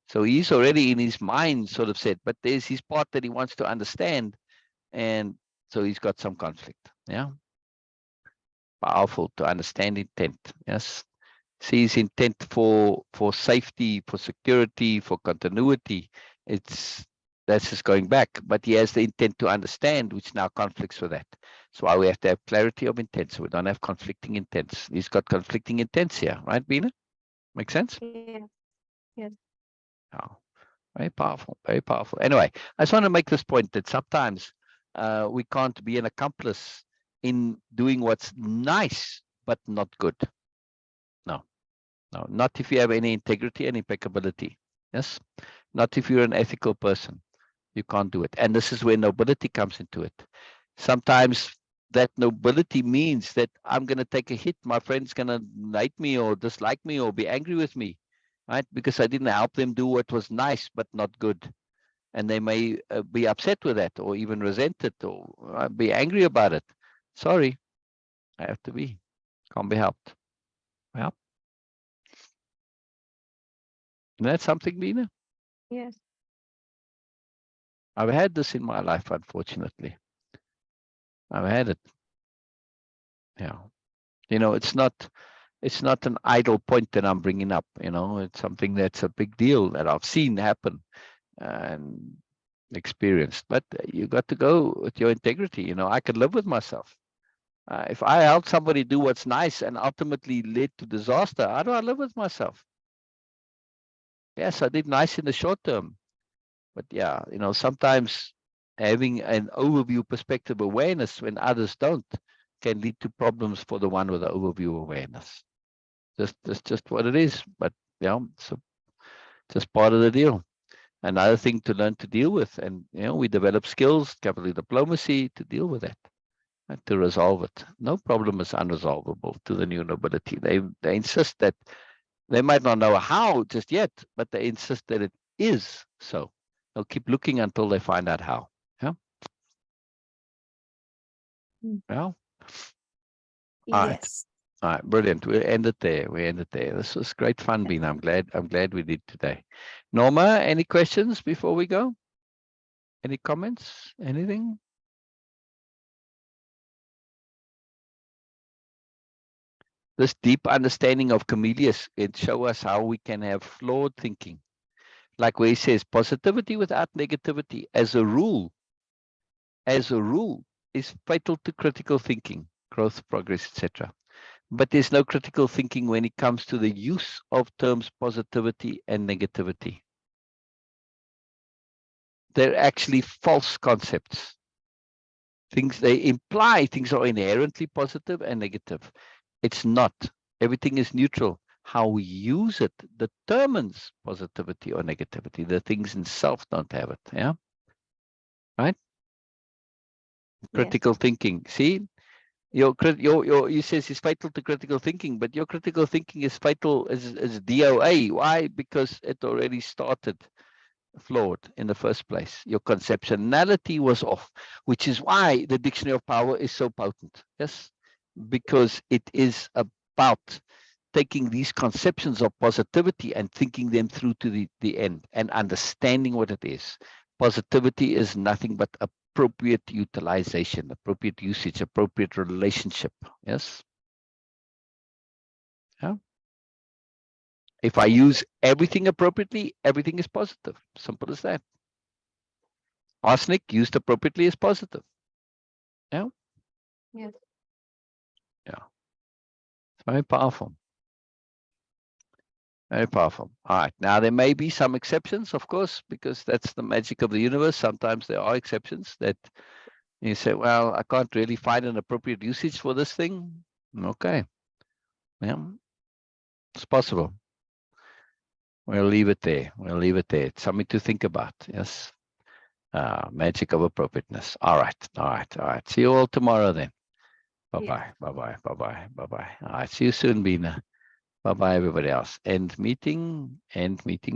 So he's already in his mind sort of said, but there's his part that he wants to understand. And so he's got some conflict. Yeah. Powerful to understand intent. Yes. See his intent for safety, for security, for continuity. That's just going back, but he has the intent to understand, which now conflicts with that. So why we have to have clarity of intent, so we don't have conflicting intents. He's got conflicting intents here, right, Bina? Make sense? Yeah. Yes. Oh, very powerful, very powerful. Anyway, I just want to make this point that sometimes we can't be an accomplice in doing what's nice, but not good. No, not if you have any integrity and impeccability. Yes, not if you're an ethical person. You can't do it. And this is where nobility comes into it. Sometimes that nobility means that I'm going to take a hit. My friend's going to hate me or dislike me or be angry with me, right? Because I didn't help them do what was nice, but not good. And they may be upset with that or even resent it or be angry about it. Sorry, I have to be. Can't be helped. Yeah. Isn't that something, Bina? Yes. I've had this in my life, unfortunately. I've had it. Yeah. You know, it's not an idle point that I'm bringing up. You know, it's something that's a big deal that I've seen happen and experienced. But you got to go with your integrity. You know, I could live with myself. If I help somebody do what's nice and ultimately led to disaster, how do I live with myself? Yes, I did nice in the short term. But yeah, you know, sometimes having an overview perspective awareness when others don't can lead to problems for the one with the overview awareness. Just what it is. But yeah, so just part of the deal. Another thing to learn to deal with, and you know, we develop skills, capital diplomacy to deal with that and to resolve it. No problem is unresolvable to the new nobility. They insist that they might not know how just yet, but they insist that it is so. They'll keep looking until they find out how. Yeah. Well. All right. Yes. All right, brilliant. We'll end it there. We end it there. This was great fun, Bina. I'm glad we did today. Norma, any questions before we go? Any comments? Anything? This deep understanding of Comelius, it shows us how we can have flawed thinking. Like where he says, positivity without negativity as a rule, is fatal to critical thinking, growth, progress, etc. But there's no critical thinking when it comes to the use of terms positivity and negativity. They're actually false concepts. They imply things are inherently positive and negative. It's not. Everything is neutral. How we use it determines positivity or negativity. The things in self don't have it. Yeah. Right? Critical thinking. See? Your you says it's fatal to critical thinking, but your critical thinking is fatal as DOA. Why? Because it already started flawed in the first place. Your conceptuality was off, which is why the dictionary of power is so potent. Yes, because it is about taking these conceptions of positivity and thinking them through to the end and understanding what it is. Positivity is nothing but appropriate utilization, appropriate usage, appropriate relationship. Yes. Yeah. If I use everything appropriately, everything is positive. Simple as that. Arsenic used appropriately is positive. Yeah. Yes. Yeah. It's very powerful. Very powerful. All right. Now, there may be some exceptions, of course, because that's the magic of the universe. Sometimes there are exceptions that you say, well, I can't really find an appropriate usage for this thing. Okay. Yeah. It's possible. We'll leave it there. We'll leave it there. It's something to think about. Yes. Magic of appropriateness. All right. All right. All right. See you all tomorrow then. Bye-bye, bye-bye, bye-bye, bye-bye. All right, see you soon, Bina. Bye-bye, everybody else. End meeting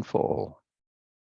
for all.